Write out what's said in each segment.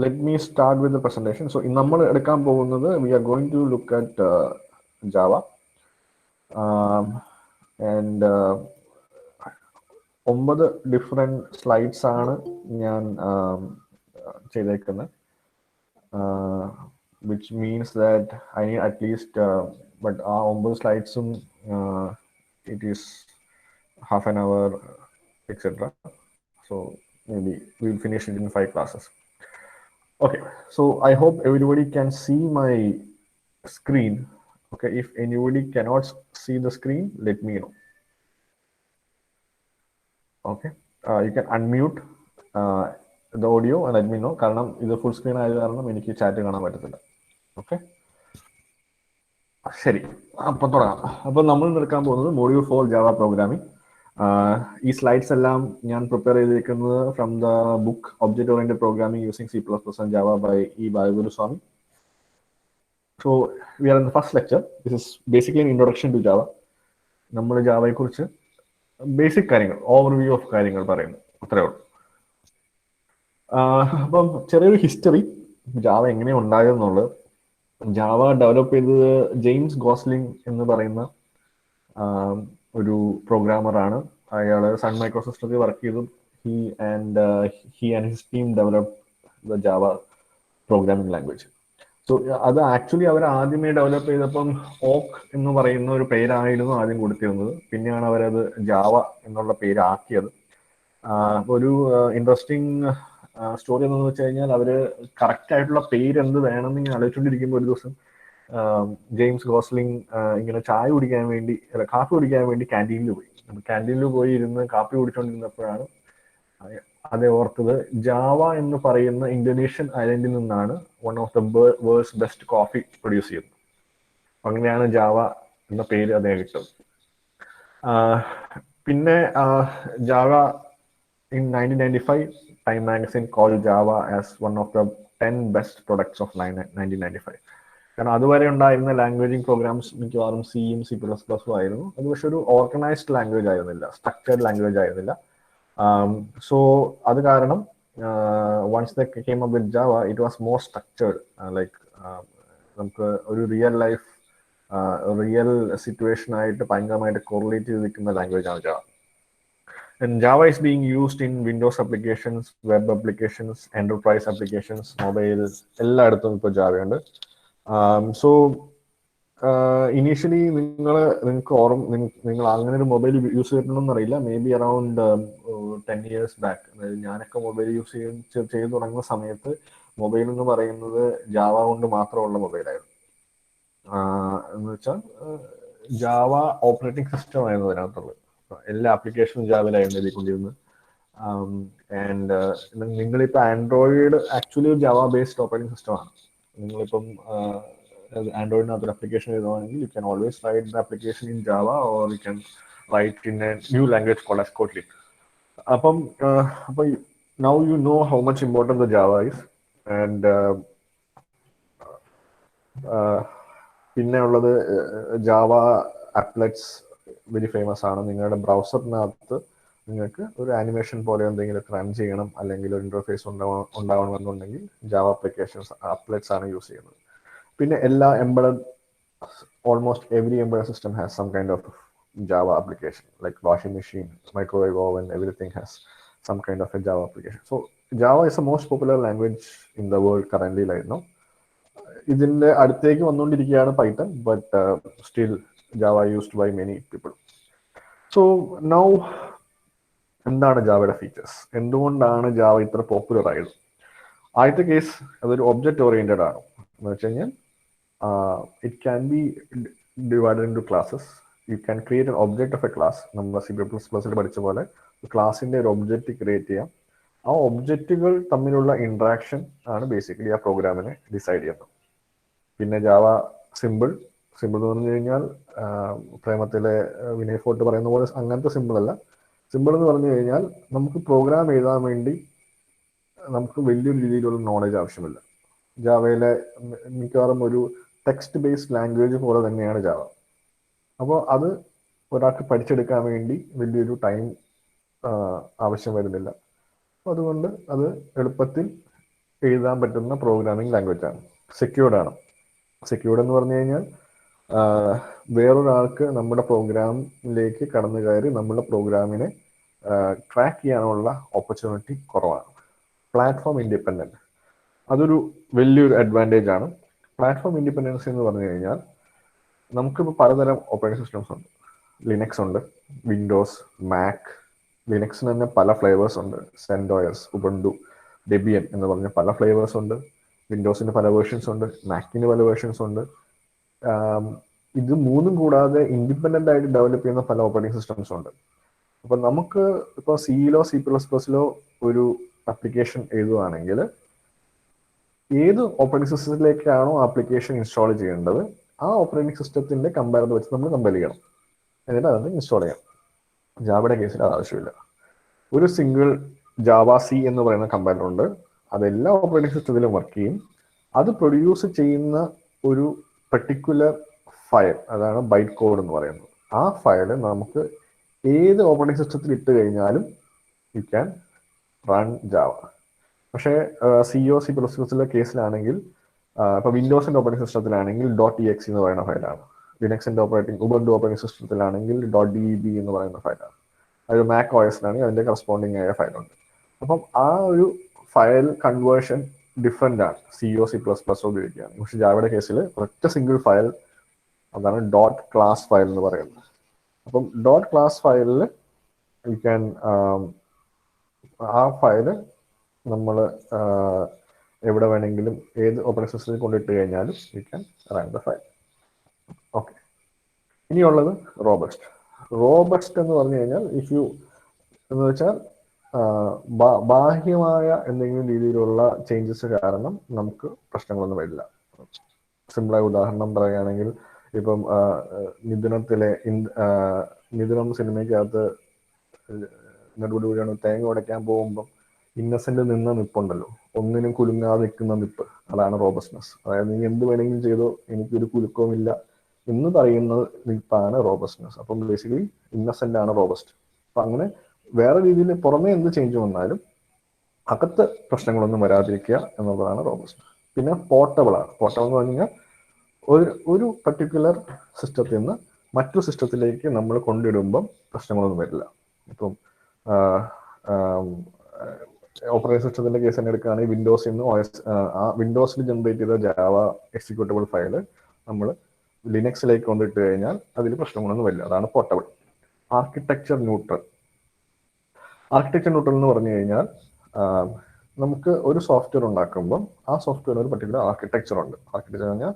let me start with the presentation. So, in നമ്മൾ എടുക്കാൻ പോകുന്നത് we are going to look at Java. Um, and 9 different slides ആണ് ഞാൻ ചെയ്തേക്കുന്നത്. Which means that I need at least but ആ 9 slides-ഉം it is half an hour, etc. So maybe we'll finish it in 5 classes. Okay, so I hope everybody can see my screen. Okay, if anybody cannot see the screen, let me know. Okay, you can unmute the audio and let me know. കാരണം ഇത് full screen ആയത് കാരണം എനിക്ക് chat കാണാൻ പറ്റത്തില്ല. Okay, ശരി, അപ്പം തുടങ്ങാം. അപ്പം നമ്മൾ എടുക്കാൻ പോകുന്നത് മോഡ്യൂൾ 4 ജാവ പ്രോഗ്രാമിംഗ്. ഈ സ്ലൈഡ്സ് എല്ലാം ഞാൻ പ്രിപ്പയർ ചെയ്തിരിക്കുന്നത് from the book object oriented programming using C++ and Java by E Balagurusamy. So we are in the first lecture. This is basically an introduction to Java. നമ്മൾ ജാവയെക്കുറിച്ച് basic കാര്യങ്ങൾ, overview of കാര്യങ്ങൾ പറയുന്നു, അത്രയേ ഉള്ളൂ. അപ്പം ചെറിയൊരു ഹിസ്റ്ററി, ജാവ എങ്ങനെ ഉണ്ടായതെന്നുള്ളത്. ജാവ ഡെവലപ്പ് ചെയ്തത് ജെയിംസ് ഗോസ്ലിംഗ് എന്ന് പറയുന്ന ഒരു പ്രോഗ്രാമറാണ്. അയാൾ സൺ മൈക്രോസിസ്റ്റത്തിൽ വർക്ക് ചെയ്തു. He and his team develop the Java programming language. So അത് ആക്ച്വലി അവർ ആദ്യമേ ഡെവലപ്പ് ചെയ്തപ്പം ഓക്ക് എന്ന് പറയുന്ന ഒരു പേരായിരുന്നു ആദ്യം കൊടുത്തിരുന്നത്. പിന്നെയാണ് അവരത് ജാവ എന്നുള്ള പേരാക്കിയത്. ഒരു ഇൻട്രസ്റ്റിംഗ് സ്റ്റോറി എന്താണെന്ന് വെച്ച് കഴിഞ്ഞാൽ, അവര് കറക്റ്റ് ആയിട്ടുള്ള പേര് എന്ത് വേണമെന്ന് ഇങ്ങനെ ആലോചിച്ചുകൊണ്ടിരിക്കുമ്പോൾ ഒരു ദിവസം ജെയിംസ് ഗോസ്ലിംഗ് ഇങ്ങനെ ചായ കുടിക്കാൻ വേണ്ടി, അല്ല കാപ്പി കുടിക്കാൻ വേണ്ടി ക്യാൻറ്റീനിൽ പോയി. ക്യാൻറ്റീനിൽ പോയി ഇരുന്ന് കാപ്പി കുടിച്ചുകൊണ്ടിരുന്നപ്പോഴാണ് അതേ ഓർത്തത്, ജാവ എന്ന് പറയുന്ന ഇന്തോനേഷ്യൻ ഐലൻഡിൽ നിന്നാണ് one of the world's best coffee produce ചെയ്തത്. അങ്ങനെയാണ് ജാവ എന്ന പേര് അദ്ദേഹം കിട്ടുന്നത്. പിന്നെ Java in 1995, Time magazine called Java as one of the 10 best products of 1995. കാരണം അതുവരെ ഉണ്ടായിരുന്ന ലാംഗ്വേജിങ് പ്രോഗ്രാംസ് മിക്കവാറും സിയും C++ ആയിരുന്നു. അത് പക്ഷെ ഒരു ഓർഗനൈസ്ഡ് ലാംഗ്വേജ് ആയിരുന്നില്ല, സ്ട്രക്ചേർഡ് ലാംഗ്വേജ് ആയിരുന്നില്ല. സോ അത് കാരണം once the came up with Java, it was more structured. Like നമുക്ക് ഒരു റിയൽ സിറ്റുവേഷൻ ആയിട്ട് ഭയങ്കരമായിട്ട് കോറിലേറ്റ് ചെയ്ത് നിൽക്കുന്ന ലാംഗ്വേജ് ആണ് Java. And Java is being used in Windows applications, web applications, enterprise applications, mobile, എല്ലായിടത്തും ഇപ്പോൾ ജാവയുണ്ട്. സോ ഇനീഷ്യലി നിങ്ങൾ അങ്ങനെ ഒരു മൊബൈൽ യൂസ് ചെയ്തിട്ടുണ്ടോന്ന് അറിയില്ല. May be around 10 years back, അതായത് ഞാനൊക്കെ മൊബൈൽ യൂസ് ചെയ്ത് തുടങ്ങുന്ന സമയത്ത് മൊബൈൽ എന്ന് പറയുന്നത് ജാവ കൊണ്ട് മാത്രമുള്ള മൊബൈലായിരുന്നു. എന്ന് വെച്ചാൽ ജാവ ഓപ്പറേറ്റിംഗ് സിസ്റ്റം ആയിരുന്നു അതിനകത്തുള്ളത്. എല്ലാ ആപ്ലിക്കേഷനും ജാവയിലായിരുന്നു എഴുതിക്കൊണ്ടിരുന്നത്. ആൻഡ് നിങ്ങളിപ്പോൾ ആൻഡ്രോയിഡ് ആക്ച്വലി ഒരു ജാവ ബേസ്ഡ് ഓപ്പറേറ്റിംഗ് സിസ്റ്റമാണ്. നിങ്ങളിപ്പം ആൻഡ്രോയിഡിനകത്തൊരു ആപ്ലിക്കേഷൻ എഴുതുകയാണെങ്കിൽ you can always write the application in Java or you can write in a new language called as Kotlin. അപ്പം now you know how much important the Java is. And പിന്നെ ഉള്ളത് Java ആപ്ലെറ്റ്സ് very famous ആണ്. നിങ്ങളുടെ ബ്രൗസറിനകത്ത് നിങ്ങൾക്ക് ഒരു animation പോലെ എന്തെങ്കിലും run ചെയ്യണം, അല്ലെങ്കിൽ ഒരു ഇന്റർഫേസ് ഉണ്ടാവണമെന്നുണ്ടെങ്കിൽ ജാവ ആപ്ലെറ്റ്സ് ആണ് യൂസ് ചെയ്യുന്നത്. പിന്നെ എല്ലാ almost every embedded system has some kind of Java application, like washing machine, microwave oven, everything has some kind of a Java application. So Java is a most popular language in the world currently right now. ഇതിന്റെ അടുത്തേക്ക് വന്നുകൊണ്ടിരിക്കുകയാണ് Python, but still Java used by many people. So now എന്താണ് ജാവയുടെ features, എന്തുകൊണ്ടാണ് Java ഇത്ര popular ആയത്? ആദ്യത്തെ case, അതൊരു ഒബ്ജക്റ്റ് ഓറിയന്റഡ് ആണ്. എന്ന് വെച്ച് കഴിഞ്ഞാൽ it can be divided into classes. You can create an object of a class. നമ്മൾ C++ പഠിച്ച പോലെ ക്ലാസിന്റെ ഒരു ഒബ്ജക്റ്റ് ക്രിയേറ്റ് ചെയ്യാം. ആ ഒബ്ജക്റ്റുകൾ തമ്മിലുള്ള ഇന്ററാക്ഷൻ ആണ് ബേസിക്കലി ആ പ്രോഗ്രാമിനെ ഡിസൈഡ് ചെയ്യുന്നത്. പിന്നെ ജാവ സിമ്പിൾ എന്ന് പറഞ്ഞു കഴിഞ്ഞാൽ പ്രേമത്തിലെ വിനയ് ഫോർട്ട് പറയുന്ന പോലെ അങ്ങനത്തെ സിമ്പിൾ അല്ല. സിമ്പിൾ എന്ന് പറഞ്ഞു കഴിഞ്ഞാൽ നമുക്ക് പ്രോഗ്രാം എഴുതാൻ വേണ്ടി നമുക്ക് വലിയൊരു രീതിയിലുള്ള നോളജ് ആവശ്യമില്ല. ജാവയിലെ മിക്കവാറും ഒരു ടെക്സ്റ്റ് ബേസ്ഡ് ലാംഗ്വേജ് പോലെ തന്നെയാണ് ജാവ. അപ്പോൾ അത് ഒരാൾക്ക് പഠിച്ചെടുക്കാൻ വേണ്ടി വലിയൊരു ടൈം ആവശ്യം വരുന്നില്ല. അപ്പോൾ അതുകൊണ്ട് അത് എളുപ്പത്തിൽ എഴുതാൻ പറ്റുന്ന പ്രോഗ്രാമിംഗ് ലാംഗ്വേജ് ആണ്. സെക്യൂർഡ് ആണ്. സെക്യൂർഡ് എന്ന് പറഞ്ഞു കഴിഞ്ഞാൽ വേറൊരാൾക്ക് നമ്മുടെ പ്രോഗ്രാമിലേക്ക് കടന്നു കയറി നമ്മുടെ പ്രോഗ്രാമിനെ ട്രാക്ക് ചെയ്യാനുള്ള ഓപ്പർച്യൂണിറ്റി കുറവാണ്. പ്ലാറ്റ്ഫോം ഇൻഡിപെൻഡൻറ്റ്, അതൊരു വലിയൊരു അഡ്വാൻറ്റേജ് ആണ്. പ്ലാറ്റ്ഫോം ഇൻഡിപെൻഡൻസി എന്ന് പറഞ്ഞു കഴിഞ്ഞാൽ നമുക്കിപ്പോൾ പലതരം ഓപ്പറേറ്റിംഗ് സിസ്റ്റംസ് ഉണ്ട്. ലിനക്സ് ഉണ്ട്, വിൻഡോസ്, മാക്. ലിനക്സിന് തന്നെ പല ഫ്ലേവേഴ്സ് ഉണ്ട്. സെൻഡോയസ്, ഉബുണ്ടു, ഡെബിയൻ എന്ന് പറഞ്ഞ പല ഫ്ലേവേഴ്സ് ഉണ്ട്. വിൻഡോസിന് പല വേർഷൻസ് ഉണ്ട്, മാക്കിന് പല വേർഷൻസ് ഉണ്ട്. ഇത് മൂന്നും കൂടാതെ ഇൻഡിപെൻഡൻ്റ് ആയിട്ട് ഡെവലപ്പ് ചെയ്യുന്ന പല ഓപ്പറേറ്റിംഗ് സിസ്റ്റംസ് ഉണ്ട്. അപ്പോൾ നമുക്ക് ഇപ്പോൾ സിയിലോ C++ലോ ഒരു ആപ്ലിക്കേഷൻ എഴുതുകയാണെങ്കിൽ ഏത് ഓപ്പറേറ്റിംഗ് സിസ്റ്റത്തിലേക്കാണോ ആപ്ലിക്കേഷൻ ഇൻസ്റ്റാൾ ചെയ്യേണ്ടത് ആ ഓപ്പറേറ്റിംഗ് സിസ്റ്റത്തിന്റെ കമ്പയർ വെച്ച് നമ്മൾ കമ്പയർ ചെയ്യണം, എന്നിട്ട് അതൊന്ന് ഇൻസ്റ്റാൾ ചെയ്യാം. ജാവയുടെ കേസിൽ അത് ആവശ്യമില്ല. ഒരു സിംഗിൾ ജാവ സി എന്ന് പറയുന്ന കമ്പയർ ഉണ്ട്, അതെല്ലാ ഓപ്പറേറ്റിംഗ് സിസ്റ്റത്തിലും വർക്ക് ചെയ്യും. അത് പ്രൊഡ്യൂസ് ചെയ്യുന്ന ഒരു പെർട്ടിക്കുലർ ഫയൽ, അതാണ് ബൈറ്റ് കോഡ് എന്ന് പറയുന്നത്. ആ ഫയൽ നമുക്ക് ഏത് ഓപ്പറേറ്റിംഗ് സിസ്റ്റത്തിൽ ഇട്ട് കഴിഞ്ഞാലും യു ക്യാൻ റൺ ജാവ. പക്ഷേ C++ലെ കേസിലാണെങ്കിൽ, ഇപ്പോൾ വിൻഡോസിന്റെ ഓപ്പറേറ്റിംഗ് സിസ്റ്റത്തിലാണെങ്കിൽ .exe എന്ന് പറയുന്ന ഫയലാണ്. ലിനക്സിന്റെ ഉബുണ്ടു ഓപ്പറേറ്റിംഗ് സിസ്റ്റത്തിലാണെങ്കിൽ .deb എന്ന് പറയുന്ന ഫയലാണ്. അത് മാക് OSലാണെങ്കിൽ അതിന്റെ കറസ്പോണ്ടിങ് ആയ ഫയലുണ്ട്. അപ്പം ആ ഒരു ഫയൽ കൺവേർഷൻ ഡിഫറെൻ്റ് ആണ് C++ ഉപയോഗിക്കുകയാണ്. പക്ഷെ ജാവയുടെ കേസിൽ ഒറ്റ സിംഗിൾ ഫയൽ, അതാണ് .class ഫയൽ എന്ന് പറയുന്നത്. അപ്പം .class ഫയലിൽ യു ക്യാൻ ആ ഫയല് നമ്മൾ എവിടെ വേണമെങ്കിലും ഏത് ഓപ്പറേറ്റിംഗ് സിസ്റ്റത്തിൽ കൊണ്ടിട്ട് കഴിഞ്ഞാലും U can run the file. Okay, ഇനിയുള്ളത് റോബസ്റ്റ്. റോബസ്റ്റ് എന്ന് പറഞ്ഞു കഴിഞ്ഞാൽ എന്ന് വെച്ചാൽ ബാഹ്യമായ എന്തെങ്കിലും രീതിയിലുള്ള ചേഞ്ചസ് കാരണം നമുക്ക് പ്രശ്നങ്ങളൊന്നും വരില്ല. സിമ്പിളായ ഉദാഹരണം പറയുകയാണെങ്കിൽ, ഇപ്പം മിഥുനം സിനിമയ്ക്കകത്ത് നെടുപടിയാണ് തേങ്ങ ഉടയ്ക്കാൻ പോകുമ്പം ഇന്നസെന്റ് നിന്ന നിപ്പുണ്ടല്ലോ, ഒന്നിനും കുലുങ്ങാതെ നിൽക്കുന്ന നിപ്പ്, അതാണ് റോബസ്റ്റ്നെസ്. അതായത് നീ എന്ത് വേണമെങ്കിലും ചെയ്തോ, എനിക്കൊരു കുലുക്കവുമില്ല എന്ന് പറയുന്ന നിപ്പാണ് റോബസ്റ്റ്നെസ്. അപ്പം ബേസിക്കലി ഇന്നസെന്റ് ആണ് റോബസ്റ്റ്. അപ്പം അങ്ങനെ വേറെ രീതിയിൽ പുറമേ എന്ത് ചേഞ്ച് വന്നാലും അകത്ത് പ്രശ്നങ്ങളൊന്നും വരാതിരിക്കുക എന്നുള്ളതാണ് റോബസ്റ്റ്. പിന്നെ പോർട്ടബിൾ ആണ്. പോർട്ടബിൾ എന്ന് പറഞ്ഞു കഴിഞ്ഞാൽ ഒരു പർട്ടിക്കുലർ സിസ്റ്റത്തിൽ നിന്ന് മറ്റു സിസ്റ്റത്തിലേക്ക് നമ്മൾ കൊണ്ടിടുമ്പം പ്രശ്നങ്ങളൊന്നും വരില്ല. ഇപ്പം ഓപ്പറേറ്റിംഗ് സിസ്റ്റത്തിന്റെ കേസ് തന്നെ എടുക്കുകയാണെങ്കിൽ വിൻഡോസിൽ നിന്ന് വിൻഡോസിൽ ജനറേറ്റ് ചെയ്ത ജാവ എക്സിക്യൂട്ടബിൾ ഫയൽ നമ്മൾ ലിനക്സിലേക്ക് കൊണ്ടിട്ട് കഴിഞ്ഞാൽ അതിൽ പ്രശ്നങ്ങളൊന്നും വരില്ല. അതാണ് പോർട്ടബിൾ. ആർക്കിടെക്ചർ ന്യൂട്രൽ എന്ന് പറഞ്ഞു കഴിഞ്ഞാൽ നമുക്ക് ഒരു സോഫ്റ്റ്വെയർ ഉണ്ടാക്കുമ്പോൾ ആ സോഫ്റ്റ്വെയർ ഒരു പർട്ടിക്കുലർ ആർക്കിടെക്ചർ ഉണ്ട്. ആർക്കിടെക്ചർ പറഞ്ഞാൽ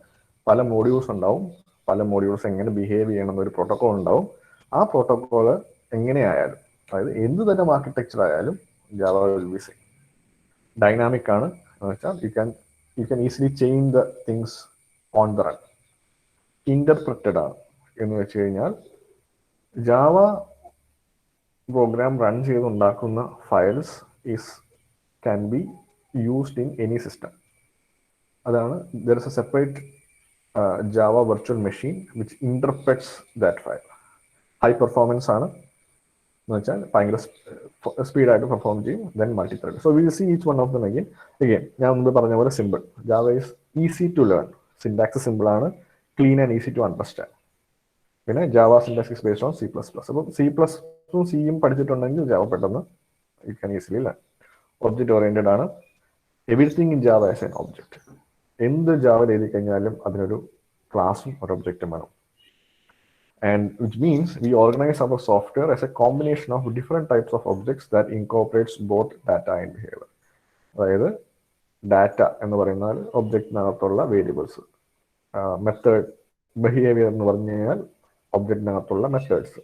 പല മോഡ്യൂൾസ് ഉണ്ടാവും. പല മോഡ്യൂൾസ് എങ്ങനെ ബിഹേവ് ചെയ്യണം എന്നൊരു പ്രോട്ടോകോൾ ഉണ്ടാവും. ആ പ്രോട്ടോകോൾ എങ്ങനെയായാലും, അതായത് എന്ത് തന്നെ ആർക്കിടെക്ചർ ആയാലും Java will be same. Dynamic ആണ് എന്ന് വെച്ചാൽ you can easily change the things on the run. Interpreted ആണ് എന്ന് വെച്ച് കഴിഞ്ഞാൽ ജാവ പ്രോഗ്രാം റൺ ചെയ്തുണ്ടാക്കുന്ന files can be used in any system. അതാണ് there is a separate Java virtual machine which interprets that file. High performance ആണ് എന്ന് വെച്ചാൽ ഭയങ്കര സ്പീഡായിട്ട് പെർഫോം ചെയ്യും. Then multi thread. So will see each one of them again. ഞാൻ മുമ്പ് പറഞ്ഞ പോലെ simple. Java is easy to learn. Syntax simple ആണ്, clean and easy to understand. പിന്നെ Java syntax is based on C++. അപ്പം C++ഉം സിയും പഠിച്ചിട്ടുണ്ടെങ്കിൽ ജാവ പെട്ടെന്ന് you can easily learn. Object oriented ആണ്. Everything in Java as an object. എന്ത് ജാവയിൽ എഴുതി കഴിഞ്ഞാലും അതിനൊരു ക്ലാസും ഒരു ഒബ്ജക്റ്റും വേണം. And which means we organize our software as a combination of different types of objects that incorporates both data and behavior. അതായത് ഡാറ്റ എന്ന് പറയുന്നാൽ ഒബ്ജക്റ്റിനകത്തുള്ള വേരിയബിൾസ്, മെത്തേഡ്, ബിഹേവിയർ എന്ന് പറഞ്ഞു കഴിഞ്ഞാൽ ഒബ്ജക്റ്റിനകത്തുള്ള മെത്തേഡ്സ്.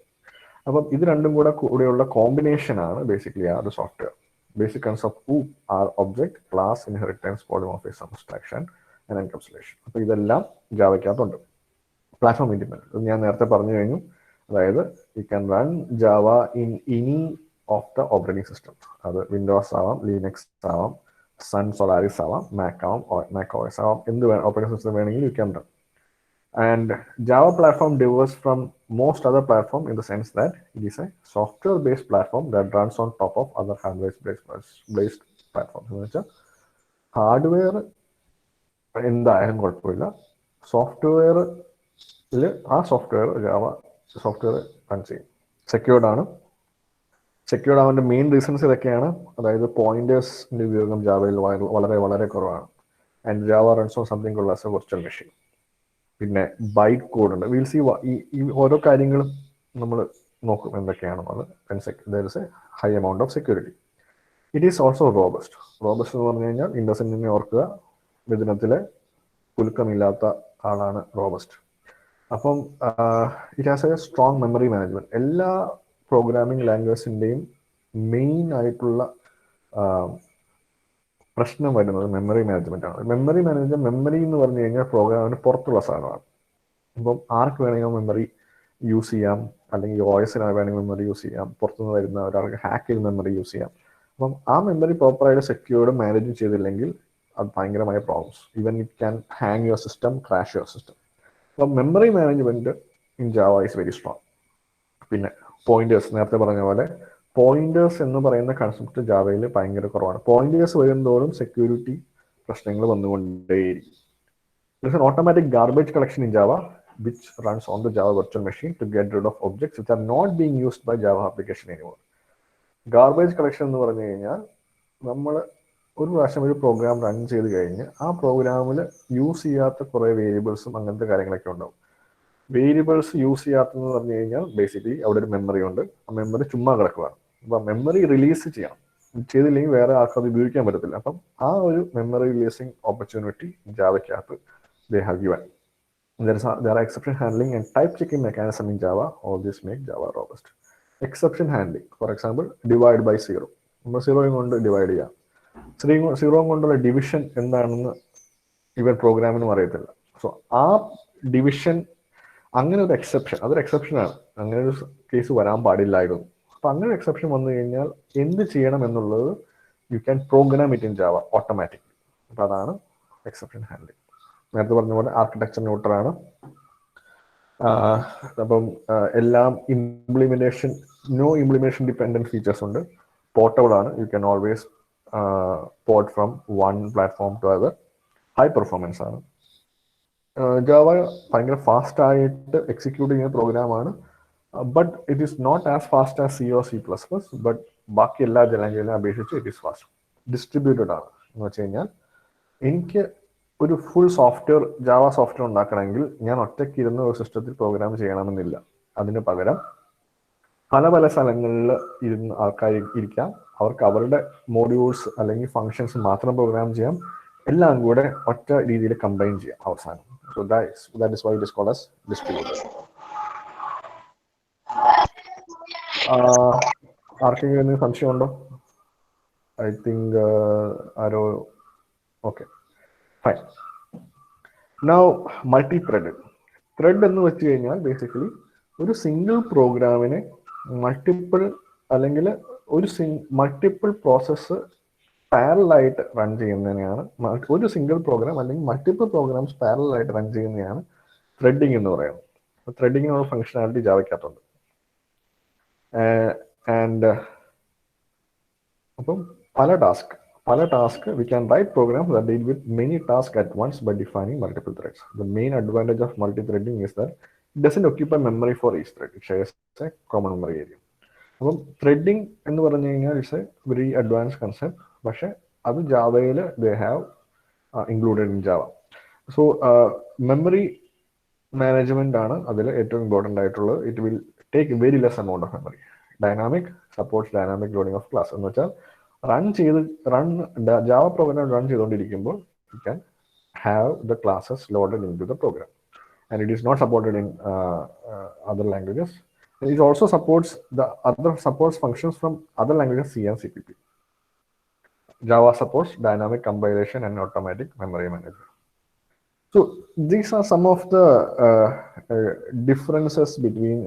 അപ്പം ഇത് രണ്ടും കൂടെയുള്ള കോമ്പിനേഷൻ ആണ് ബേസിക്കലി ആ ഒരു software. Basic concept are object, class, inheritance, polymorphism, abstraction and encapsulation. അപ്പോൾ ഇതെല്ലാം ജാവയ്ക്കകത്തുണ്ട്. പ്ലാറ്റ്ഫോം ഇൻഡിപെൻഡൻറ്റ് ഞാൻ നേരത്തെ പറഞ്ഞു കഴിഞ്ഞു. അതായത് U can run Java in any of the operating system. അത് വിൻഡോസ് ആവാം, ലിനക്സ് ആവാം, സൺ സോളാരിസ് ആവാം, മാക് OS ആവാം, എന്ത് ഓപ്പറേറ്റിംഗ് സിസ്റ്റം വേണമെങ്കിൽ U can run. And Java platform differs from most other platforms in the sense that it is a software-based platform that runs on top of other hardware-based platforms. Hardware എന്തായാലും കുഴപ്പമില്ല, സോഫ്റ്റ്വെയറിൽ ആ software Java software run ചെയ്യും. Secured ആണ്. Secured ആവാൻ്റെ main reasons ഇതൊക്കെയാണ്. അതായത് പോയിന്റേഴ്സിൻ്റെ ഉപയോഗം ജാവയിൽ വളരെ വളരെ കുറവാണ്. And Java runs on something called as a virtual machine. പിന്നെ ബൈറ്റ് കോഡ് ഉണ്ട്. വിൽ സി ഈ ഓരോ കാര്യങ്ങളും നമ്മൾ നോക്കും എന്തൊക്കെയാണെന്നത്. There is a high amount of security. It is also robust. Robust എന്ന് പറഞ്ഞു കഴിഞ്ഞാൽ ഇൻഡസെന്റിനെ ഓർക്കുക, മിഥുനത്തിലെ കുലുക്കമില്ലാത്ത ആളാണ് റോബസ്റ്റ്. അപ്പം it has A strong memory management. എല്ലാ പ്രോഗ്രാമിംഗ് ലാംഗ്വേജിൻ്റെയും മെയിൻ ആയിട്ടുള്ള പ്രശ്നം വരുന്നത് മെമ്മറി മാനേജ്മെന്റ് ആണ്. മെമ്മറി എന്ന് പറഞ്ഞു കഴിഞ്ഞാൽ പ്രോഗ്രാമിന് പുറത്തുള്ള സാധനമാണ്. അപ്പം ആർക്ക് വേണമെങ്കിൽ മെമ്മറി യൂസ് ചെയ്യാം, അല്ലെങ്കിൽ OS വേണമെങ്കിൽ മെമ്മറി യൂസ് ചെയ്യാം, പുറത്തുനിന്ന് വരുന്ന ഒരാൾക്ക് ഹാക്ക് ചെയ്ത് മെമ്മറി യൂസ് ചെയ്യാം. അപ്പം ആ മെമ്മറി പ്രോപ്പറായിട്ട് സെക്യൂർഡ് മാനേജ് ചെയ്തില്ലെങ്കിൽ അത് ഭയങ്കരമായ problems. Even it can hang your system, crash your system. അപ്പം memory management in Java is very strong. പിന്നെ പോയിന്റേഴ്സ്, നേരത്തെ പറഞ്ഞ പോലെ പോയിന്റേഴ്സ് എന്ന് പറയുന്ന കൺസെപ്റ്റ് ജാവയിൽ ഭയങ്കര കുറവാണ്. പോയിന്റേഴ്സ് വരുന്നതോറും സെക്യൂരിറ്റി പ്രശ്നങ്ങൾ വന്നുകൊണ്ടേയിരിക്കും. There's an automatic garbage collection in Java which runs on the Java virtual machine to get rid of objects which are not being used by Java application anymore. Garbage collection എന്ന് പറഞ്ഞു കഴിഞ്ഞാൽ നമ്മൾ ഒരു പ്രാവശ്യം ഒരു program run ചെയ്ത് കഴിഞ്ഞ് ആ പ്രോഗ്രാമിൽ യൂസ് ചെയ്യാത്ത കുറേ വേരിയബിൾസും അങ്ങനത്തെ കാര്യങ്ങളൊക്കെ ഉണ്ടാവും. വേരിയബിൾസ് യൂസ് ചെയ്യാത്തതെന്ന് പറഞ്ഞു കഴിഞ്ഞാൽ ബേസിക്കലി അവിടെ ഒരു മെമ്മറി ഉണ്ട്, ആ മെമ്മറി ചുമ്മാ കിടക്കുകയാണ്. അപ്പം മെമ്മറി റിലീസ് ചെയ്യണം, ചെയ്തില്ലെങ്കിൽ വേറെ ആർക്കും അത് ഉപയോഗിക്കാൻ പറ്റത്തില്ല. അപ്പം ആ ഒരു മെമ്മറി റിലീസിങ് ഓപ്പർച്യൂണിറ്റി ജാവയ്ക്കകത്ത് they have given. There are exception handling and type checking mechanism in Java. All this make Java robust. Exception handling, for example, divide by 0. നമ്മൾ 0 കൊണ്ട് ഡിവൈഡ് ചെയ്യാം. 0 കൊണ്ടുള്ള ഡിവിഷൻ എന്താണെന്ന് ഇവർ പ്രോഗ്രാമിനും അറിയത്തില്ല. സോ ആ ഡിവിഷൻ അങ്ങനെ ഒരു എക്സെപ്ഷൻ, അതൊരു എക്സെപ്ഷനാണ്. അങ്ങനെ ഒരു കേസ് വരാൻ പാടില്ലായിരുന്നു. അപ്പം അങ്ങനെ ഒരു എക്സെപ്ഷൻ വന്നു കഴിഞ്ഞാൽ എന്ത് ചെയ്യണം എന്നുള്ളത് you can program it in Java automatic. അപ്പം അതാണ് എക്സെപ്ഷൻ ഹാൻഡ്ലിംഗ്. നേരത്തെ പറഞ്ഞ പോലെ ആർക്കിടെക്ചർ ന്യൂട്രലാണ്. അപ്പം എല്ലാം നോ ഇംപ്ലിമെന്റേഷൻ ഡിപ്പെൻഡന്റ് ഫീച്ചേഴ്സ് ഉണ്ട്. പോർട്ടബിൾ ആണ്. You can always port from one platform to other. High performance ആണ്. ജാവ ഭയങ്കര ഫാസ്റ്റ് ആയിട്ട് എക്സിക്യൂട്ട് ചെയ്യുന്ന പ്രോഗ്രാമാണ്. But it is not as fast as C or C++, but ബാക്കി എല്ലാ ലാംഗ്വേജിനെ അപേക്ഷിച്ച് ഇറ്റ് ഈസ് ഫാസ്റ്റ്. ഡിസ്ട്രിബ്യൂട്ടഡ് ആണ് എന്ന് വെച്ച് കഴിഞ്ഞാൽ എനിക്ക് ഒരു ഫുൾ സോഫ്റ്റ്വെയർ ജാവ സോഫ്റ്റ്വെയർ ഉണ്ടാക്കണമെങ്കിൽ ഞാൻ ഒറ്റയ്ക്ക് ഇരുന്ന് ഒരു സിസ്റ്റത്തിൽ പ്രോഗ്രാം ചെയ്യണമെന്നില്ല. അതിന് പകരം പല പല സ്ഥലങ്ങളിൽ ഇരുന്ന് ആൾക്കാർ ഇരിക്കാം. അവർക്ക് അവരുടെ മോഡ്യൂൾസ് അല്ലെങ്കിൽ ഫങ്ഷൻസ് മാത്രം പ്രോഗ്രാം ചെയ്യാം. എല്ലാം കൂടെ ഒറ്റ രീതിയിൽ കമ്പൈൻ ചെയ്യാം അവസാനം. So that is why it is called as distributed. ആർക്കെങ്കിലും എന്തെങ്കിലും സംശയമുണ്ടോ? ഐ തിങ്ക് ആരോ okay fine. Now multithreaded. Thread എന്ന് വെച്ച് കഴിഞ്ഞാൽ ബേസിക്കലി ഒരു സിംഗിൾ പ്രോഗ്രാമിനെ മൾട്ടിപ്പിൾ അല്ലെങ്കിൽ ഒരു മൾട്ടിപ്പിൾ പ്രോസസ്സ് പാരലായിട്ട് റൺ ചെയ്യുന്നതിനെയാണ് ഒരു സിംഗിൾ പ്രോഗ്രാം അല്ലെങ്കിൽ മൾട്ടിപ്പിൾ പ്രോഗ്രാംസ് പാരലായിട്ട് റൺ ചെയ്യുന്നതാണ് ത്രെഡിങ് എന്ന് പറയുന്നത്. ത്രെഡിങ്ങിനുള്ള ഫംഗ്ഷനാലിറ്റി ജാവയ്ക്കകത്തുണ്ട്. ആൻഡ് അപ്പം പല task we can write programs that deal with many tasks at once by defining multiple threads. The main advantage of multi-threading is that it doesn't occupy memory for each thread. It shares a common memory area. അപ്പം threading എന്ന് പറഞ്ഞു കഴിഞ്ഞാൽ it's a very advance concept. പക്ഷെ അത് ജാവയിൽ they have included in Java. So memory management ആണ് അതിൽ ഏറ്റവും ഇമ്പോർട്ടൻ്റ് ആയിട്ടുള്ളത്. It will take very less amount of memory. Dynamic supports dynamic loading of class എന്ന് വെച്ചാൽ ജാവ പ്രോഗ്രാം റൺ ചെയ്തുകൊണ്ടിരിക്കുമ്പോൾ you can have the classes loaded in to the program. And it is not supported in other languages. It also supports functions from other languages, C and CPP. Java supports dynamic compilation and automatic memory management. So these are some of the differences between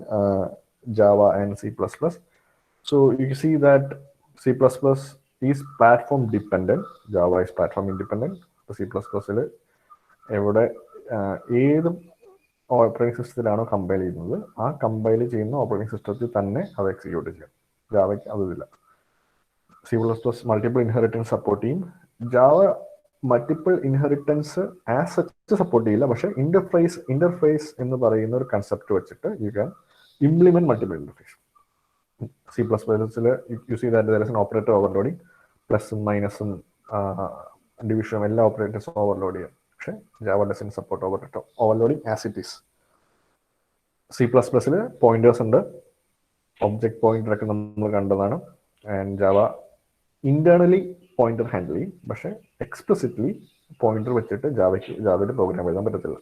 Java and C++. So you see that C++ is platform dependent. Java is platform independent. C++ എവിടെ ഏത് operating സിസ്റ്റത്തിലാണോ compile ചെയ്യുന്നത് ആ compile ചെയ്യുന്ന operating സിസ്റ്റത്തിൽ തന്നെ അത് execute ചെയ്യാം. ജാവയ്ക്ക് അതില്ല. C++ മൾട്ടിപ്പിൾ ഇൻഹെറിറ്റൻസ് സപ്പോർട്ട് ചെയ്യും. Java multiple inheritance as such support ചെയ്യില്ല, പക്ഷേ ഇന്റർഫേസ് എന്ന് പറയുന്ന ഒരു കൺസെപ്റ്റ് വെച്ചിട്ട് you can implement multiple interface. C++ൽ you see that there is an operator overloading, പ്ലസും മൈനസും ഡിവിഷനും എല്ലാ ഓപ്പറേറ്റേഴ്സും ഓവർലോഡ് ചെയ്യാം. പക്ഷേ Java doesn't support overloading as it is. C++ൽ പോയിന്റേഴ്സ് ഉണ്ട്, ഒബ്ജക്ട് പോയിന്റർ ഒക്കെ നമ്മൾ കണ്ടതാണ്. ആൻഡ് ജാവ ഇന്റേണലി പോയിന്റർ ഹാൻഡിൽ ചെയ്യും, പക്ഷേ എക്സ്പ്ലിസിറ്റ്ലി പോയിന്റർ വെച്ചിട്ട് ജാവയിൽ പ്രോഗ്രാം എഴുതാൻ പറ്റത്തില്ല.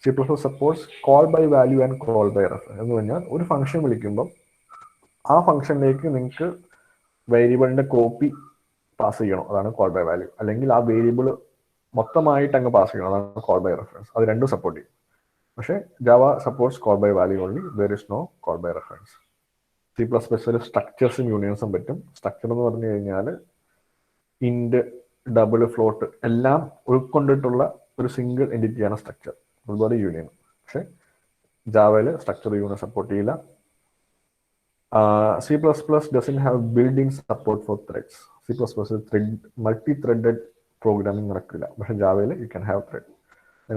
C++ supports call by value and call by refer എന്ന് പറഞ്ഞാൽ ഒരു ഫംഗ്ഷൻ വിളിക്കുമ്പോൾ ആ ഫംഗ്ഷനിലേക്ക് നിങ്ങൾക്ക് വേരിയബിളിന്റെ കോപ്പി പാസ് ചെയ്യണം, അതാണ് കോൾ ബൈ വാല്യൂ. അല്ലെങ്കിൽ ആ വേരിയബിൾ മൊത്തമായിട്ട് അങ്ങ് പാസ് ചെയ്യണം, അതാണ് കോൾ ബൈ റെഫറൻസ്. അത് രണ്ടും സപ്പോർട്ട് ചെയ്യും. പക്ഷേ Java supports call by value only, there is no call by reference. C++ൽ സ്ട്രക്ചേഴ്സും യൂണിയൻസും പറ്റും. സ്ട്രക്ചർ എന്ന് പറഞ്ഞു കഴിഞ്ഞാൽ ഇൻഡ്, ഡബിൾ, ഫ്ലോട്ട് എല്ലാം ഉൾക്കൊണ്ടിട്ടുള്ള ഒരു സിംഗിൾ എൻറ്റിറ്റിയാണ് സ്ട്രക്ചർ, അതുപോലെ യൂണിയൻ. പക്ഷേ ജാവയിൽ സ്ട്രക്ചർ യൂണിയൻ സപ്പോർട്ട് ചെയ്യില്ല. C++ doesn't have built-in support for threads. C++ multi-threaded programming നടക്കില്ല, പക്ഷേ ജാവയിൽ you can have thread.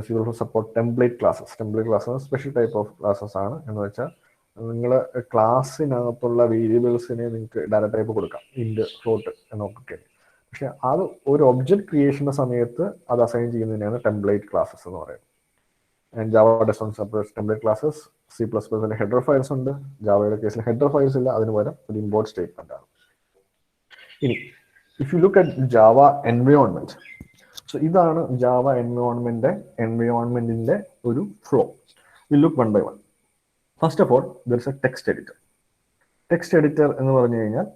C++ support template classes. Template classes special type of classes ആണ്. എന്ന് വെച്ചാൽ നിങ്ങൾ ക്ലാസ്സിനകത്തുള്ള വേരിയബിൾസിനെ നിങ്ങൾക്ക് ഡാറ്റ ടൈപ്പ് കൊടുക്കാം, ഇൻഡ്, ഫ്ലോട്ട് എന്നൊക്കെ. പക്ഷെ അത് ഒരു ഒബ്ജക്ട് ക്രിയേഷന്റെ സമയത്ത് അത് അസൈൻ ചെയ്യുന്നതിനാണ് ടെംപ്ലേറ്റ് ക്ലാസ്സസ് എന്ന് പറയുന്നത്. And Java does not support template classes. C++ന്റെ ഹെഡർ ഫയൽസ് ഉണ്ട്, ജാവയുടെ കേസിൽ ഹെഡർ ഫയൽസ് ഇല്ല, അതിന് പകരം ഒരു ഇമ്പോർട്ട് സ്റ്റേറ്റ്മെന്റ് ആണ്. ഇനി if you look at Java environment, so ഇതാണ് ജാവ എൻവയോൺമെന്റിന്റെ ഒരു flow. We look one by one. First of all there is a text editor. Text editor എന്ന് പറഞ്ഞു കഴിഞ്ഞാൽ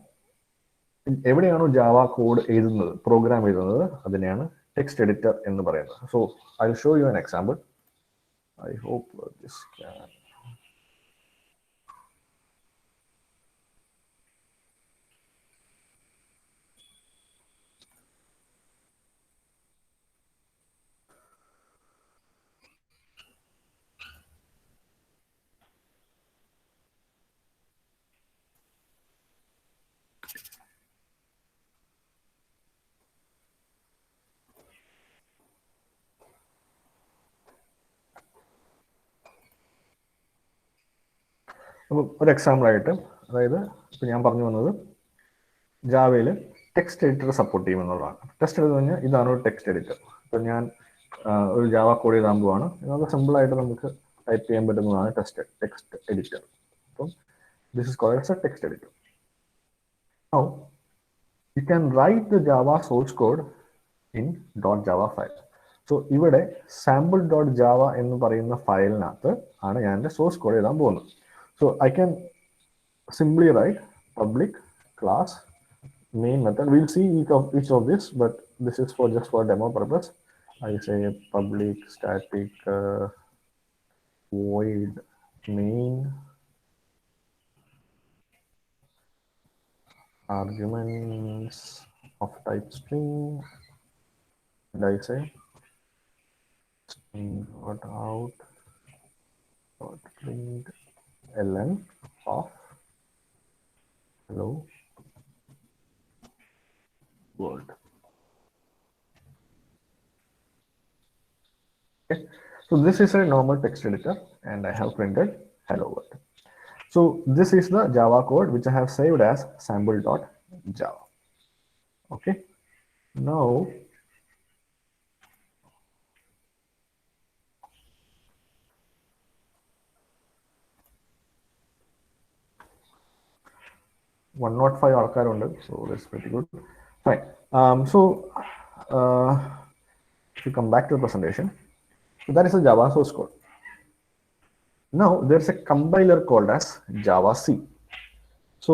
എവിടെയാണോ ജാവ കോഡ് എഴുതുന്നത്, പ്രോഗ്രാം എഴുതുന്നത്, അതിനെയാണ് ടെക്സ്റ്റ് എഡിറ്റർ എന്ന് പറയുന്നത്. So I will show you an example. I hope this can. അപ്പം ഒരു എക്സാമ്പിൾ ആയിട്ട്, അതായത് ഇപ്പം ഞാൻ പറഞ്ഞു വന്നത് ജാവയിൽ ടെക്സ്റ്റ് എഡിറ്റർ സപ്പോർട്ട് ചെയ്യുമെന്നുള്ളതാണ്. ടെക്സ്റ്റ് എഡിറ്റർ പറഞ്ഞാൽ ഇതാണ് ഒരു ടെക്സ്റ്റ് എഡിറ്റർ. ഇപ്പം ഞാൻ ഒരു ജാവ കോഡ് എഴുതാൻ പോവാണ്, നമുക്ക് സിമ്പിളായിട്ട് നമുക്ക് ടൈപ്പ് ചെയ്യാൻ പറ്റുന്നതാണ് ടെക്സ്റ്റ് എഡിറ്റർ. അപ്പം this is called as a text editor. Now you can write the Java source code in .java file. So ഇവിടെ sample.java എന്ന് പറയുന്ന ഫയലിനകത്ത് ആണ് ഞാൻ എൻ്റെ സോഴ്സ് കോഡ് എഴുതാൻ പോകുന്നത്. So I can simply write public class main method. We'll see each of this, but this is for just for demo purpose. I say public static void main arguments of type string, and I say string dot out dot print ln of hello world. Okay, so this is a normal text editor and I have printed hello world. So this is the Java code which I have saved as sample.java. Okay, now one not 5 ആൾക്കാരുണ്ട്, so that's pretty good. Fine. If you come back to the presentation, so that is the Java source code. Now there's a compiler called as Java C. So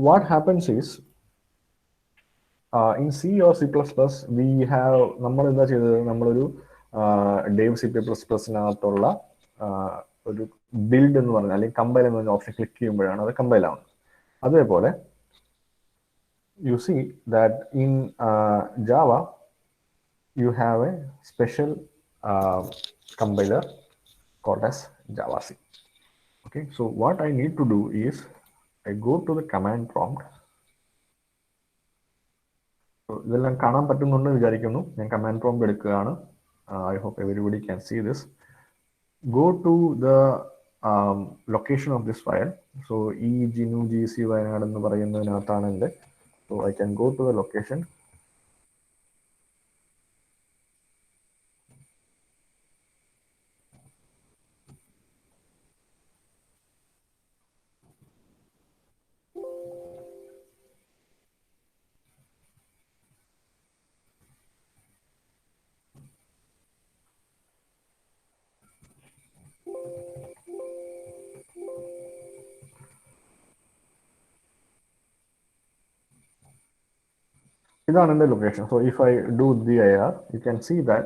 what happens is in C or C++, we have നമ്മൾ എന്താ ചെയ്തത്, നമ്മളൊരു Dave C++നകത്തുള്ള ഒരു build എന്ന് പറഞ്ഞാൽ അല്ലെങ്കിൽ compile എന്ന് പറഞ്ഞ ഓപ്ഷൻ ക്ലിക്ക് ചെയ്യുമ്പോഴാണ് അത് കമ്പൈൽ ആവുന്നത്. അതേപോലെ you see that in Java you have a special compiler called as Java C. Okay, so what I need to do is I go to the command prompt. So ഇതെല്ലാം കാണാൻ പറ്റുന്നുണ്ടെന്ന് വിചാരിക്കുന്നു. ഞാൻ command prompt എടുക്കുകയാണ്. I hope everybody can see this. Go to the location of this file. So gnu.gc Wayanad എന്ന് പറയുന്നതിനകത്താണ് എൻ്റെ. So I can go to the location. ഇതാണ് എൻ്റെ location. So if I do dir, you can see that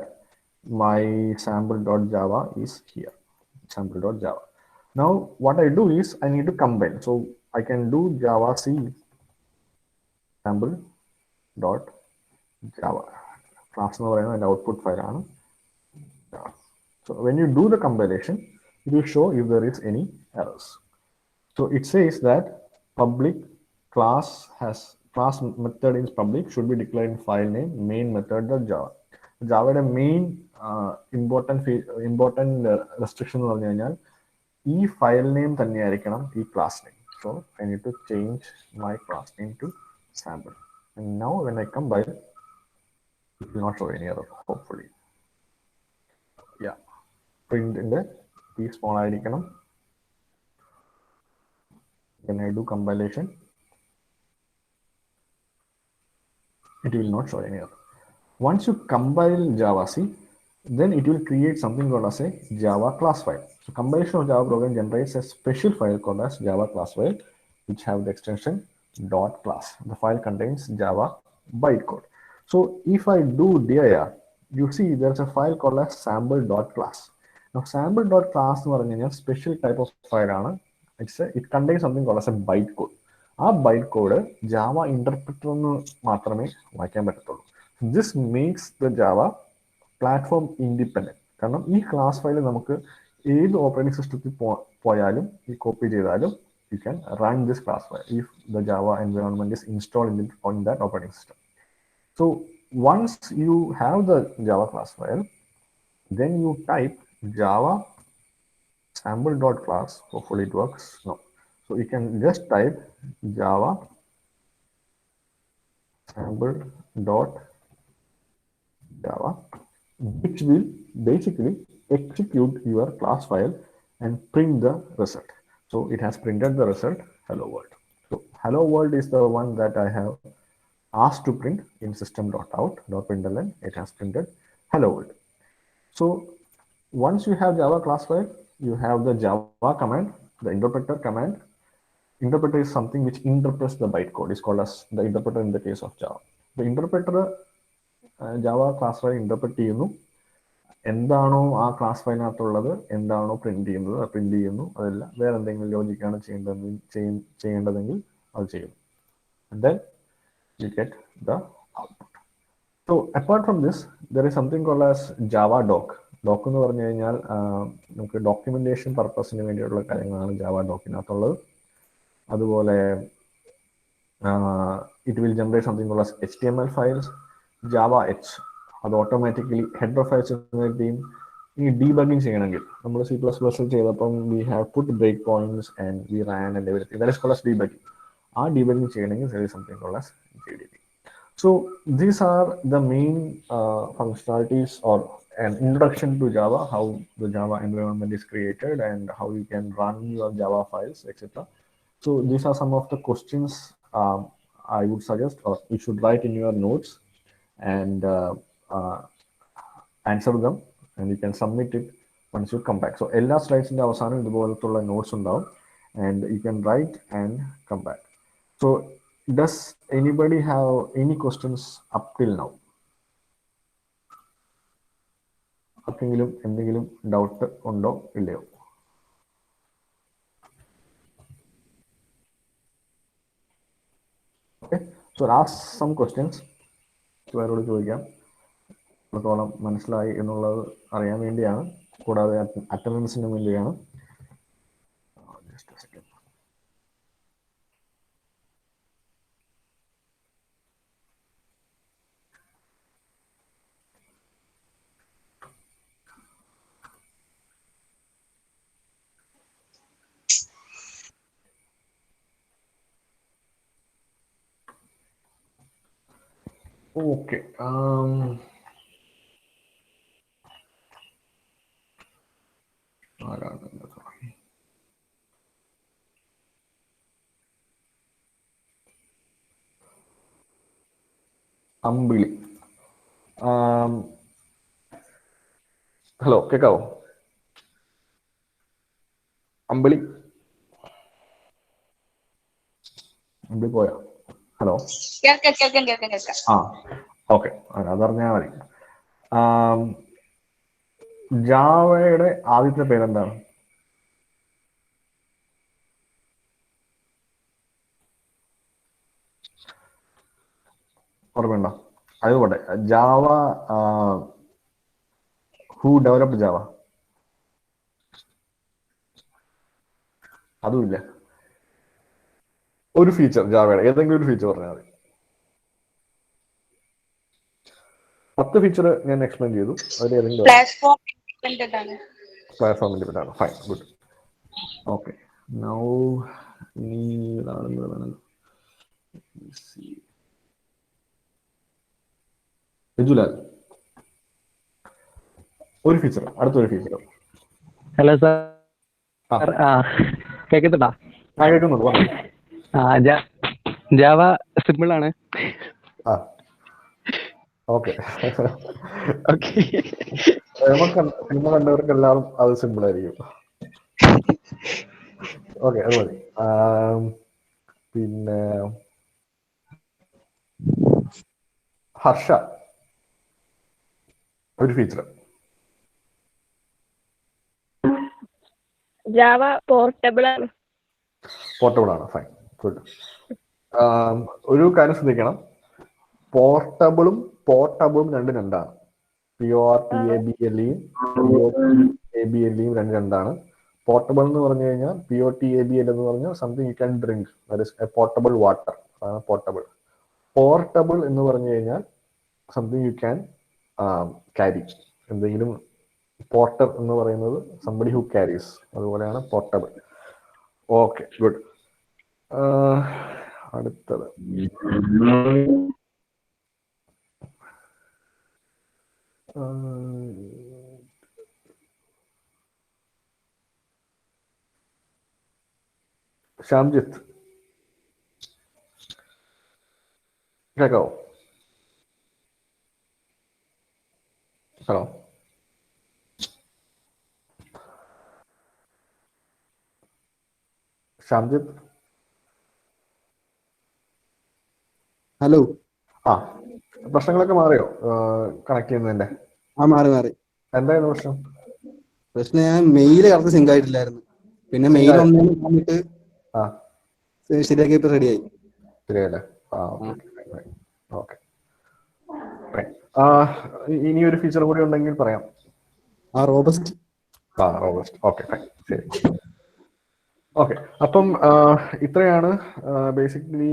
my sample.java is here. Sample.java. Now what I do is I need to combine. So I can do java c sample.java. Class എന്ന് പറയുന്നത് എൻ്റെ output ഫയലാണ്. So when you do the compilation, it will show if there is any errors. So it says that public class method is public should be declared in file name main method.java. Java main important restriction എന്ന് പറഞ്ഞു കഴിഞ്ഞാൽ ഈ file name തന്നെയായിരിക്കണം ഈ class name. So I need to change my class name to sample. And now when I compile, it will not show any error, hopefully. Yeah, print in the p small ആയിരിക്കണം. When I do compilation, it will not show any error. Once you compile Java C, then it will create something called as a Java class file. So compilation of Java program generates a special file called as Java class file, which have the extension .class. The file contains Java bytecode. So if I do dir, you see there's a file called as sample.class. Now sample.class is a special type of file. It contains something called as a bytecode. ആ byte code Java ഇന്റർപ്രിറ്ററിന് മാത്രമേ വായിക്കാൻ പറ്റത്തുള്ളൂ. This makes the Java platform independent. കാരണം ഈ class file നമുക്ക് ഏത് operating സിസ്റ്റത്തിൽ പോയാലും ഈ കോപ്പി ചെയ്താലും you can run this class file if the Java environment is installed on that operating system. So once you have the Java class file, then you type java sample.class. Hopefully it works. No. So you can just type java sample.java, which will basically execute your class file and print the result. So it has printed the result, hello world. So hello world is the one that I have asked to print in system.out.println. It has printed hello world. So once you have Java class file, you have the Java command, the interpreter command. Interpreter is something which interprets the bytecode. It's called as the interpreter in the case of Java. The interpreter Java class file interpret ചെയ്യുന്നു. എന്താണോ ആ class ഫയലിനകത്തുള്ളത്, എന്താണോ print ചെയ്യുന്നു, അതല്ല വേറെ എന്തെങ്കിലും ലോജിക്കാണ് ചെയ്യേണ്ടതെങ്കിൽ അത് ചെയ്യുന്നു. And then you get the output. So apart from this, there is something called as Java doc. Doc എന്ന് പറഞ്ഞു കഴിഞ്ഞാൽ നമുക്ക് ഡോക്യുമെന്റേഷൻ പർപ്പസിന് വേണ്ടിയുള്ള കാര്യങ്ങളാണ് ജാവ ഡോക്കിനകത്തുള്ളത്. അതുപോലെ it will generate something called as HTML files, Java H, അത് ഓട്ടോമാറ്റിക്കലി ഹെഡർ ഫയൽസ് ജനറേറ്റ് ചെയ്യും. ഈ ഡീബഗിങ് ചെയ്യണമെങ്കിൽ നമ്മൾ C++ ചെയ്തപ്പം we have put break points and we ran and everything, that is called as debugging. ആ debugging ചെയ്യണമെങ്കിൽ there is something called as JDB. So these are the main functionalities or an introduction to Java, how the Java environment is created and how you can run your Java files, etc. So these are some of the questions I would suggest or you should write in your notes and answer them, and you can submit it once you come back. So എല്ലാ സ്ലൈഡ്സിന്റെ അവസാനം ഇതുപോലത്തുള്ള notes ഉണ്ടാവും and you can write and come back. So does anybody have any questions up till now? ആർക്കെങ്കിലും എന്തെങ്കിലും doubt ഉണ്ടോ ഇല്ലയോ? Okay, so ask some questions. വേറോട് ചോദിക്കാം, എത്രത്തോളം മനസ്സിലായി എന്നുള്ളത് അറിയാൻ വേണ്ടിയാണ്, കൂടാതെ അറ്റൻഡൻസിന് വേണ്ടിയാണ്. ഓക്കെ. അമ്പിളി. ഹലോ, കേക്കാവോ? അമ്പിളി അമ്പിളി പോയോ? ഹലോ. ആ, ഓക്കെ, അതറിഞ്ഞാൽ മതി. ജാവയുടെ ആദ്യത്തെ പേരെന്താണ്? ഓർമ്മയുണ്ടോ? അതുപോലെ ജാവ, ഹൂ ഡെവലപ്ഡ് ജാവ? അതുമില്ല. ഒരു ഫീച്ചർ, ജാവയുടെ ഏതെങ്കിലും ഒരു ഫീച്ചർ പറഞ്ഞാൽ മതി. 10 ഫീച്ചർ ഞാൻ എക്സ്പ്ലെയിൻ ചെയ്തു. പ്ലാറ്റ്ഫോം ഇൻഡിപെൻഡന്റ് ആണ്. Fine, good. ഓക്കെ, നൗ ഇനി ബിജുലാൽ, ഒരു ഫീച്ചർ, അടുത്തൊരു ഫീച്ചർ. Hello sir. കേൾക്കുന്നുണ്ടോ? കേൾക്കുന്നുണ്ട്. ജാവ സിമ്പിൾ ആണ്. ഓക്കെ. സിനിമ കണ്ടവർക്കെല്ലാം അത് സിമ്പിൾ ആയിരിക്കും. ഓക്കെ, അത് മതി. പിന്നെ ഹർഷ, ഒരു ഫീച്ചർ. ജാവ പോർട്ടബിൾ ആണ്. പോർട്ടബിൾ ആണ്, ഫൈൻ, ഗുഡ്. ഒരു കാര്യം ശ്രദ്ധിക്കണം, പോർട്ടബിളും പോർട്ടബിളും രണ്ടാണ്. PORTABLEയും POTABLEയും രണ്ടാണ്. പോർട്ടബിൾ എന്ന് പറഞ്ഞു കഴിഞ്ഞാൽ POTABL എന്ന് പറഞ്ഞാൽ something you can drink, that is A portable water, അതാണ് പോർട്ടബിൾ. പോർട്ടബിൾ എന്ന് പറഞ്ഞു കഴിഞ്ഞാൽ സംതിങ് യു ക്യാൻ ക്യാരി, എന്തെങ്കിലും. പോർട്ടർ എന്ന് പറയുന്നത് സംബഡി ഹു ക്യാരീസ്, അതുപോലെയാണ് പോർട്ടബിൾ. Okay, good. അടുത്തത് ശ്യാംജിത്ത്, കേക്കാവോ? ഹലോ. ശ്യാംജിത്ത്, ഹലോ. പ്രശ്നങ്ങളൊക്കെ മാറിയോ കണക്ട് ചെയ്യുന്നതിന്റെ? മാറി. എന്തായിരുന്നു പ്രശ്നം? ഞാൻ മെയില് കറക്റ്റ് സിങ്ക് ആയിട്ടില്ലായിരുന്നു. പിന്നെ മെയിൽ വന്നിട്ട് ശരിയാക്കിയപ്പോ റെഡിയായി. ശരിയല്ലേ? ഓക്കെ. ഇനി ഒരു ഫീച്ചർ കൂടി ഉണ്ടെങ്കിൽ പറയാം. റോബസ്റ്റ്. ഓക്കെ, ഫൈൻ, ശരി. ഓക്കെ, അപ്പം ഇത്രയാണ് ബേസിക്കലി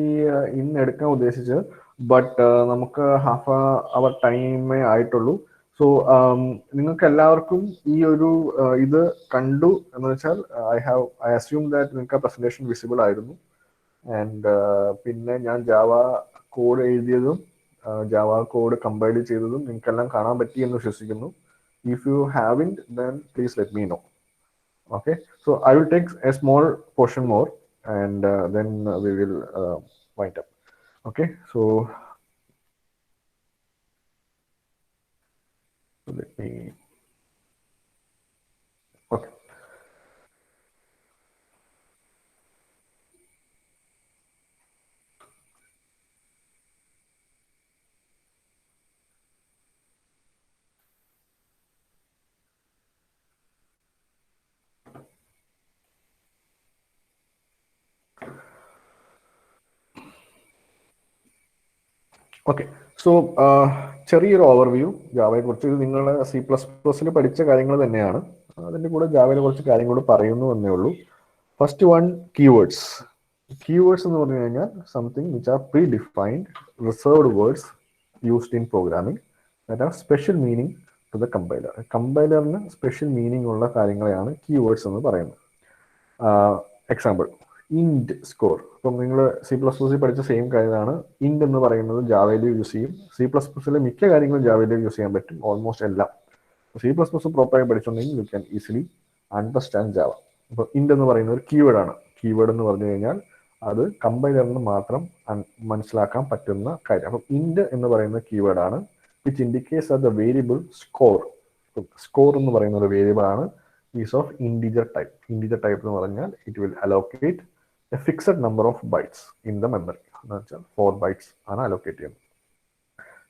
ഇന്ന് എടുക്കാൻ ഉദ്ദേശിച്ചത്. ബട്ട് നമുക്ക് ഹാഫ് അവർ ടൈമേ ആയിട്ടുള്ളൂ. സോ നിങ്ങൾക്ക് എല്ലാവർക്കും ഈ ഒരു ഇത് കണ്ടു എന്ന് വെച്ചാൽ ഐ അസ്യൂം ദാറ്റ് നിങ്ങൾക്ക് ആ പ്രസന്റേഷൻ വിസിബിൾ ആയിരുന്നു. ആൻഡ് പിന്നെ ഞാൻ ജാവ കോഡ് എഴുതിയതും ജാവ കോഡ് കമ്പൈൽ ചെയ്തതും നിങ്ങൾക്കെല്ലാം കാണാൻ പറ്റി എന്ന് വിശ്വസിക്കുന്നു. If you haven't, then please let me know. Okay, so I will take a small portion more and then we will wind up. Okay, so let me. Okay. Okay, so ചെറിയൊരു overview ജാവയെ കുറിച്ച്. ഇത് നിങ്ങൾ C++ൽ പഠിച്ച കാര്യങ്ങൾ തന്നെയാണ്. അതിൻ്റെ കൂടെ ജാവയെ കുറച്ച് കാര്യങ്ങൾ പറയുന്നു എന്നേ ഉള്ളൂ. First one, keywords. കീവേഡ്സ് എന്ന് പറഞ്ഞു കഴിഞ്ഞാൽ something which are predefined reserved words used in programming that are special meaning to the compiler. കമ്പൈലറിന് സ്പെഷ്യൽ മീനിങ് ഉള്ള കാര്യങ്ങളെയാണ് കീവേഡ്സ് എന്ന് പറയുന്നത്. എക്സാമ്പിൾ, ഇൻഡ് സ്കോർ. ഇപ്പം നിങ്ങൾ C++ പഠിച്ച സെയിം കാര്യമാണ്. ഇൻഡ് എന്ന് പറയുന്നത് ജാവയിൽ യൂസ് ചെയ്യും. C++ലെ മിക്ക കാര്യങ്ങളും ജാവയിൽ യൂസ് ചെയ്യാൻ പറ്റും, ഓൾമോസ്റ്റ് എല്ലാം. C++ പ്രോപ്പറായി പഠിച്ചിട്ടുണ്ടെങ്കിൽ U can easily understand Java. അപ്പോൾ ഇൻഡ് എന്ന് പറയുന്നത് ഒരു കീവേഡ് ആണ്. കീവേഡ് എന്ന് പറഞ്ഞു കഴിഞ്ഞാൽ അത് കമ്പൈലറിന് മാത്രം മനസ്സിലാക്കാൻ പറ്റുന്ന കാര്യം. അപ്പം ഇൻഡ് എന്ന് പറയുന്ന കീവേഡ് ആണ്, which indicates the variable score. Score എന്ന് പറയുന്ന ഒരു വേരിയബിൾ ആണ്, is of integer type. Integer type എന്ന് പറഞ്ഞാൽ it will allocate a fixed number of bytes in the memory. എന്ന് വെച്ചാൽ 4 ബൈറ്റ്സ് ആണ് അലോക്കേറ്റ് ചെയ്യുന്നത്.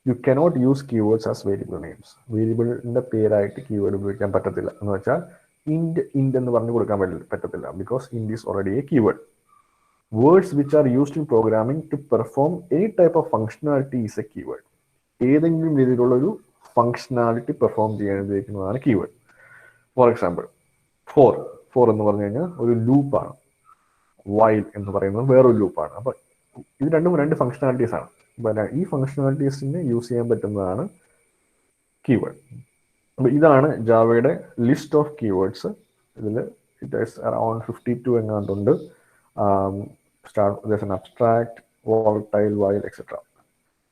You cannot use keywords as variable names. വേരിയബിളിന്റെ പേരായിട്ട് കീവേഡ് ഉപയോഗിക്കാൻ പറ്റത്തില്ല. എന്ന് വെച്ചാൽ ഇൻഡ് എന്ന് പറഞ്ഞു കൊടുക്കാൻ പറ്റത്തില്ല, ബിക്കോസ് ഇൻഡ് is already A keyword. Words which are used in programming to perform any type of functionality is a keyword. ഏതെങ്കിലും രീതിയിലുള്ള ഒരു ഫങ്ഷനാലിറ്റി പെർഫോം ചെയ്യാൻ ഉപയോഗിക്കുന്നതാണ് കീവേഡ്. ഫോർ എക്സാമ്പിൾ, ഫോർ എന്ന് പറഞ്ഞു കഴിഞ്ഞാൽ ഒരു ലൂപ്പാണ്. വൈൽ എന്ന് പറയുന്നത് വേറൊരു ലൂപ്പാണ്. അപ്പൊ ഇത് രണ്ടും രണ്ട് ഫങ്ഷനാലിറ്റീസ് ആണ്. ഈ ഫങ്ഷനാലിറ്റീസിനെ യൂസ് ചെയ്യാൻ പറ്റുന്നതാണ് കീവേഡ്. അപ്പൊ ഇതാണ് ജാവയുടെ ലിസ്റ്റ് ഓഫ് കീവേഡ്സ്. ഇതിൽ it is around 52 എങ്ങാണ്ടുണ്ട്. There's an abstract, volatile, while, etc.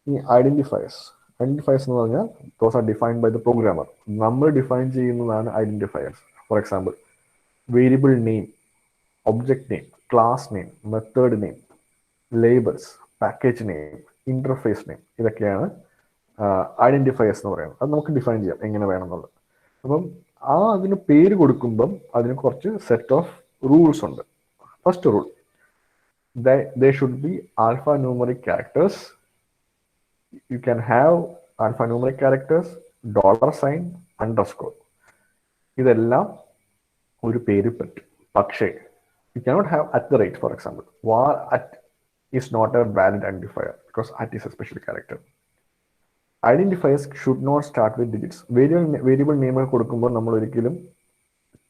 ഈ ഐഡന്റിഫയേഴ്സ് എന്ന് പറഞ്ഞാൽ those are defined by the programmer. നമ്മൾ ഡിഫൈൻ ചെയ്യുന്നതാണ് identifiers. For example, variable name, object name, class name, method name, labels, package name, interface name, ഇതൊക്കെയാണ് identifiers എന്ന് പറയുന്നത്. അത് നമുക്ക് ഡിഫൈൻ ചെയ്യാം എങ്ങനെ വേണമെന്നുള്ളത്. അപ്പം അതിന് പേര് കൊടുക്കുമ്പം അതിന് കുറച്ച് സെറ്റ് ഓഫ് റൂൾസ് ഉണ്ട്. First rule, they should be alphanumeric characters. You can have alphanumeric characters, $sign, underscore. ഇതെല്ലാം ഒരു പേര് പറ്റും. പക്ഷേ you cannot have @ for example. @ is not a valid identifier because @ is a special character. Identifiers should not start with digits. Variable നെയിമുകൾ കൊടുക്കുമ്പോൾ നമ്മൾ ഒരിക്കലും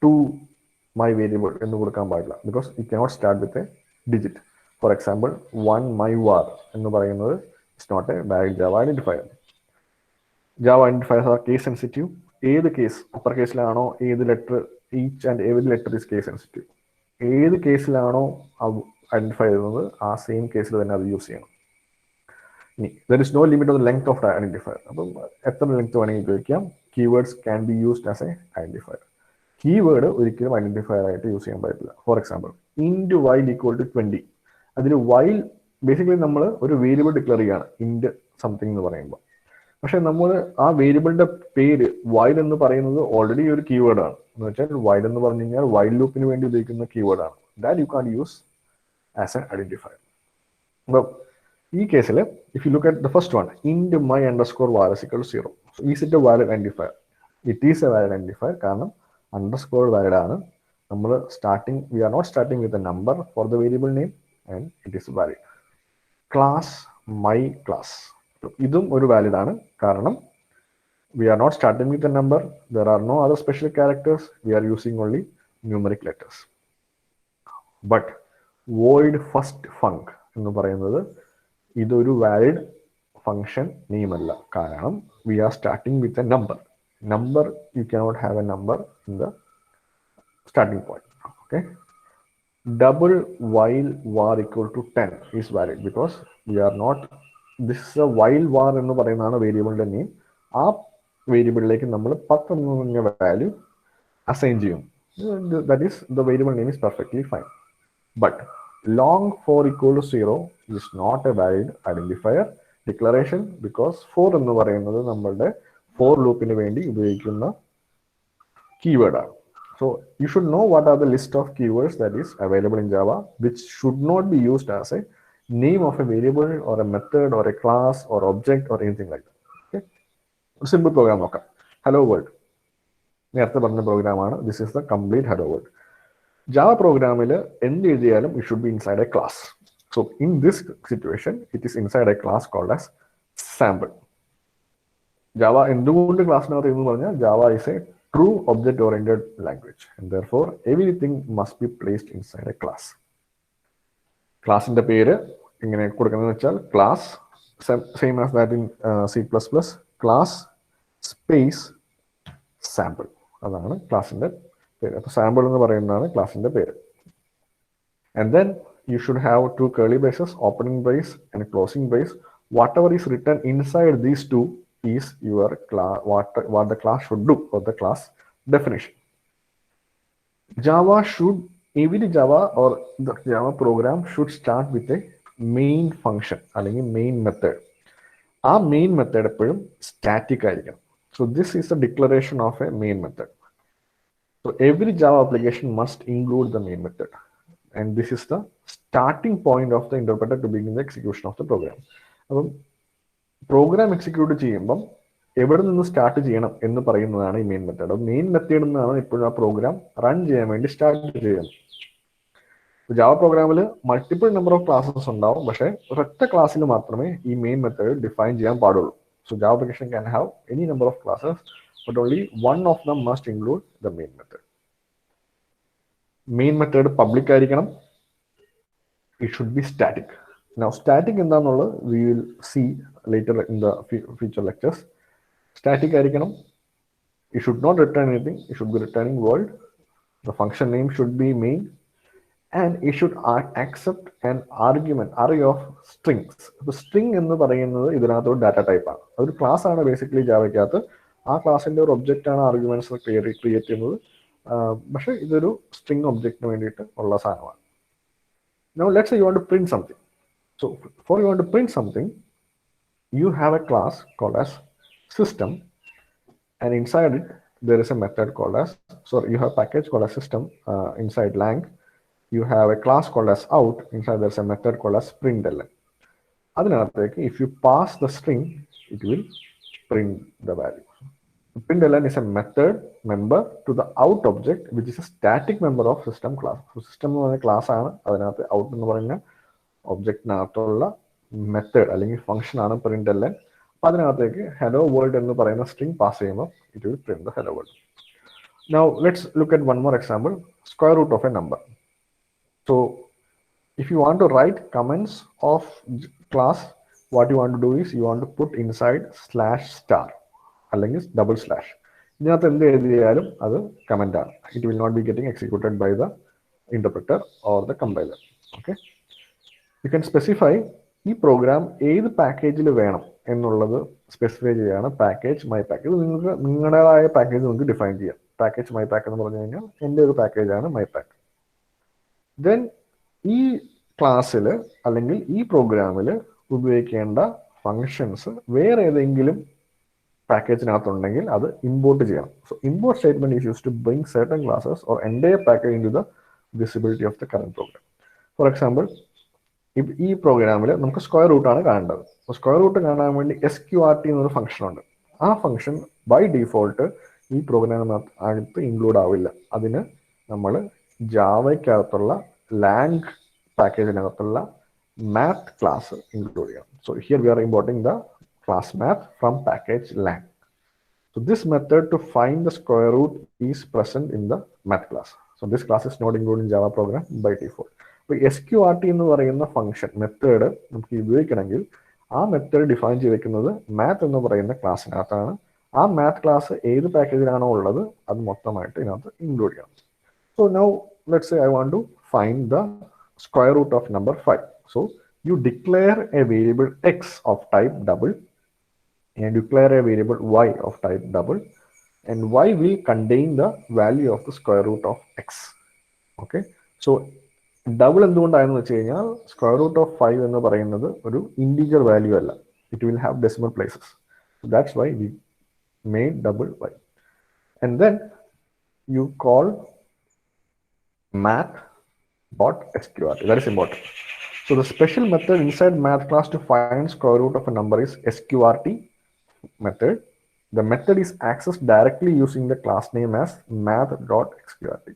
to my variable എന്ന് കൊടുക്കാൻ പാടില്ല, because it cannot start with a digit. For example, 1 my var എന്ന് പറയുന്നത് it's not a valid Java identifier. Java identifiers are case sensitive. ഏത് കേസ്, അപ്പർ കേസിലാണോ, ഏത് letter, each and every letter is case sensitive. ഏത് കേസിലാണോ identify ചെയ്യുന്നത് ആ same കേസിൽ തന്നെ അത് യൂസ് ചെയ്യണം. ഇനി there is no limit of the length of the identifier. അപ്പം എത്ര ലെങ്ത് വേണമെങ്കിൽ ഉപയോഗിക്കാം. Keywords can be used as a identifier. Keyword ഒരിക്കലും ഐഡന്റിഫയർ ആയിട്ട് യൂസ് ചെയ്യാൻ പറ്റില്ല. For example, int while equal to 20. അതിൽ വൈൽ ബേസിക്കലി നമ്മൾ ഒരു വേരിയബിൾ ഡിക്ലെയർ ചെയ്യാണ് ഇൻഡ് സംതിങ് എന്ന് പറയുമ്പോൾ. പക്ഷെ നമ്മൾ ആ വേരിയബിളിന്റെ പേര് വൈൽ എന്ന് പറയുന്നത് ഓൾറെഡി ഒരു കീവേഡ് ആണ്. എന്ന് വെച്ചാൽ വൈൽ എന്ന് പറഞ്ഞു കഴിഞ്ഞാൽ വൈൽ ലൂപ്പിന് വേണ്ടി ഉപയോഗിക്കുന്ന കീവേഡ് ആണ്. That you can use as a identifier. അപ്പൊ ഈ കേസിൽ if you look at the first one, int my underscore var is equal to 0. So is it a valid identifier? It is a valid identifier കാരണം underscore valid ആണ്. നമ്മൾ we are not starting with a number for the variable name and it is valid. Class my class, ഇതും ഒരു valid ആണ് കാരണം we are not starting with a number, there are no other special characters, we are using only numeric letters. But void first func എന്ന് പറയുന്നത് ഇതൊരു valid function name അല്ല, കാരണം we are starting with a number. You cannot have a number in the starting point. Okay, double while var equal to 10 is valid because we are not, this is a while var എന്ന് പറയുന്നതാണ് വേരിയബിളിന്റെ name. ആ വേരിയബിളിലേക്ക് നമ്മൾ 10 എന്ന value assign ചെയ്യും. That is the variable name is perfectly fine. But long for equal to 0 is not a valid identifier declaration because 4 എന്ന് പറയുന്നത് നമ്മളുടെ for loopന് വേണ്ടി ഉപയോഗിക്കുന്ന keyword ആണ്. So you should know what are the list of keywords that is available in Java, which should not be used as a name of a variable or a method or a class or object or anything like that. Okay, simple program നോക്കാം. Hello world നേരത്തെ പറഞ്ഞ പ്രോഗ്രാമാണ്. This is the complete hello world. Java പ്രോഗ്രാമിൽ എന്ത് എഴുതിയാലും it should be inside a class. So in this situation it is inside a class called as sample. Java എന്തുകൊണ്ട് ക്ലാസ്സിനകത്ത് എന്ന് പറഞ്ഞാൽ Java is a true object oriented language and therefore everything must be placed inside a class. ക്ലാസിന്റെ പേര് എങ്ങനെ കൊടുക്കുന്നതെന്ന് വെച്ചാൽ class same as that in C++, class space sample, അതാണ് ക്ലാസിന്റെ പേര്. അപ്പൊ സാമ്പിൾ എന്ന് പറയുന്നതാണ് ക്ലാസിന്റെ പേര്. And then you should have two curly braces, opening brace and closing brace. Whatever is written inside these two is your class, what the class should do, or the class definition. Every Java or the Java program should start with a main function അല്ലെങ്കിൽ main method. ആ main method എപ്പോഴും static ആയിരിക്കണം. So this is the declaration of a main method. So every Java application must include the main method. And this is the starting point of the interpreter to begin the execution of the program. അപ്പം program execute ചെയ്യുമ്പം എവിടെ നിന്ന് start ചെയ്യണം എന്ന് പറയുന്നതാണ് ഈ main method. Main method എന്നാണ് ഇപ്പോഴും ആ പ്രോഗ്രാം റൺ ചെയ്യാൻ വേണ്ടി സ്റ്റാർട്ട് ചെയ്യുന്നത്. ജാവ പ്രോഗ്രാമിൽ മൾട്ടിപ്പിൾ നമ്പർ ഓഫ് ക്ലാസ്സസ് ഉണ്ടാവും, പക്ഷേ ഒരൊറ്റ ക്ലാസ്സിൽ മാത്രമേ ഈ മെയിൻ മെത്തേഡ് ഡിഫൈൻ ചെയ്യാൻ പാടുള്ളൂ. So Java application can have any number of classes, but only one of dum must include the main method. Main method public ആയിരിക്കണം. It should be static. Now static എന്താണെന്നുള്ളത് we will see later in the future lectures. Static ആയിരിക്കണം. It should not return anything. It should be returning world. The function name should be main, and it should accept an argument, array of strings. അപ്പോൾ string എന്ന് പറയുന്നത് ഇതിനകത്തൊരു data type ആണ്. അതൊരു class ആണ് basically ജാവയ്ക്കകത്ത്. ആ ക്ലാസിന്റെ ഒരു ഒബ്ജക്റ്റ് ആണ് ആർഗ്യുമെന്റ്സ് ക്രിയേറ്റ് ചെയ്യുന്നത്. പക്ഷെ ഇതൊരു സ്ട്രിംഗ് ഒബ്ജക്റ്റിന് വേണ്ടിയിട്ട് ഉള്ള സാധനമാണ്. Now let's say you want to print something. So for you want to print something, you have a class called as system, and inside it there is a method called as, sorry, you have a package called as system inside lang. You have a class called as out. Inside there's a method called as println. Adinathu, if you pass the string, it will print the value. Println is a method member to the out object, which is a static member of system class. So system എന്ന് പറയുന്ന class ആണ്, അതിനകത്ത് out എന്ന് പറയുന്ന ഒബ്ജക്റ്റിനകത്തുള്ള method അല്ലെങ്കിൽ function ആണ് println. അപ്പൊ അതിനകത്തേക്ക് ഹലോ വേൾഡ് എന്ന് പറയുന്ന സ്ട്രിംഗ് പാസ് ചെയ്യുമ്പോൾ it will print the hello world. Now let's look at one more example, square root of a number. So if you want to write comments of class, what you want to do is you want to put inside /star അല്ലെങ്കിൽ double slash. ഇതിനകത്ത് എന്ത് എഴുതിയാലും അത് comment ആണ്. It will not be getting executed by the interpreter or the compiler. Okay, you can specify ഈ program ഏത് പാക്കേജിൽ വേണം എന്നുള്ളത് സ്പെസിഫൈ ചെയ്യാണ് പാക്കേജ് മൈ പാക്കേജ്. നിങ്ങൾക്ക് നിങ്ങളുടേതായ പാക്കേജ് നിങ്ങൾക്ക് ഡിഫൈൻ ചെയ്യാം. പാക്കേജ് മൈ പാക്ക് എന്ന് പറഞ്ഞു കഴിഞ്ഞാൽ എൻ്റെ ഒരു പാക്കേജാണ് മൈ പാക്ക്. ദെൻ ഈ ക്ലാസ്സിൽ അല്ലെങ്കിൽ ഈ പ്രോഗ്രാമിൽ ഉപയോഗിക്കേണ്ട ഫങ്ഷൻസ് വേറെ ഏതെങ്കിലും പാക്കേജിനകത്തുണ്ടെങ്കിൽ അത് ഇമ്പോർട്ട് ചെയ്യണം. So import statement is use to bring certain classes or entire package in to the visibility of the current program. For example, ഈ പ്രോഗ്രാമിൽ നമുക്ക് സ്ക്വയർ റൂട്ട് ആണ് കാണേണ്ടത്. അപ്പോൾ സ്ക്വയർ റൂട്ട് കാണാൻ വേണ്ടി SQRT എന്നൊരു ഫംഗ്ഷൻ ഉണ്ട്. ആ ഫംഗ്ഷൻ ബൈ ഡിഫോൾട്ട് ഈ പ്രോഗ്രാമിനകത്ത് ഇൻക്ലൂഡ് ആവില്ല. അതിന് നമ്മൾ ജാവയ്ക്കകത്തുള്ള Lang പാക്കേജിനകത്തുള്ള math class include here. So here we are importing the class math from package lang. So this method to find the square root is present in the math class. So this class is not included in Java program by default. So SQRT എന്ന് പറയുന്ന function method നമുക്ക് ഉപയോഗിക്കണമെങ്കിൽ ആ method define ചെയ്തിരിക്കുന്നത് math എന്ന് പറയുന്ന ക്ലാസ്സിനകത്താണ്. ആ math class ഏത് പാക്കേജിലാണോ ഉള്ളത് അത് മൊത്തമായിട്ട് ഇതിനകത്ത് ഇൻക്ലൂഡ് ചെയ്യണം. So now let's say I want to find the square root of number 5. So you declare a variable x of type double and declare a variable y of type double, and y will contain the value of the square root of x. Okay, so double എന്തുകൊണ്ടാണെന്ന് വെച്ച് കഴിഞ്ഞാൽ square root of 5 എന്ന് പറയുന്നത് ഒരു integer value അല്ല, it will have decimal places. So that's why we made double y. And then you call math.sqrt. That is important. So the special method inside math class to find square root of a number is sqrt method. The method is accessed directly using the class name as math.sqrt.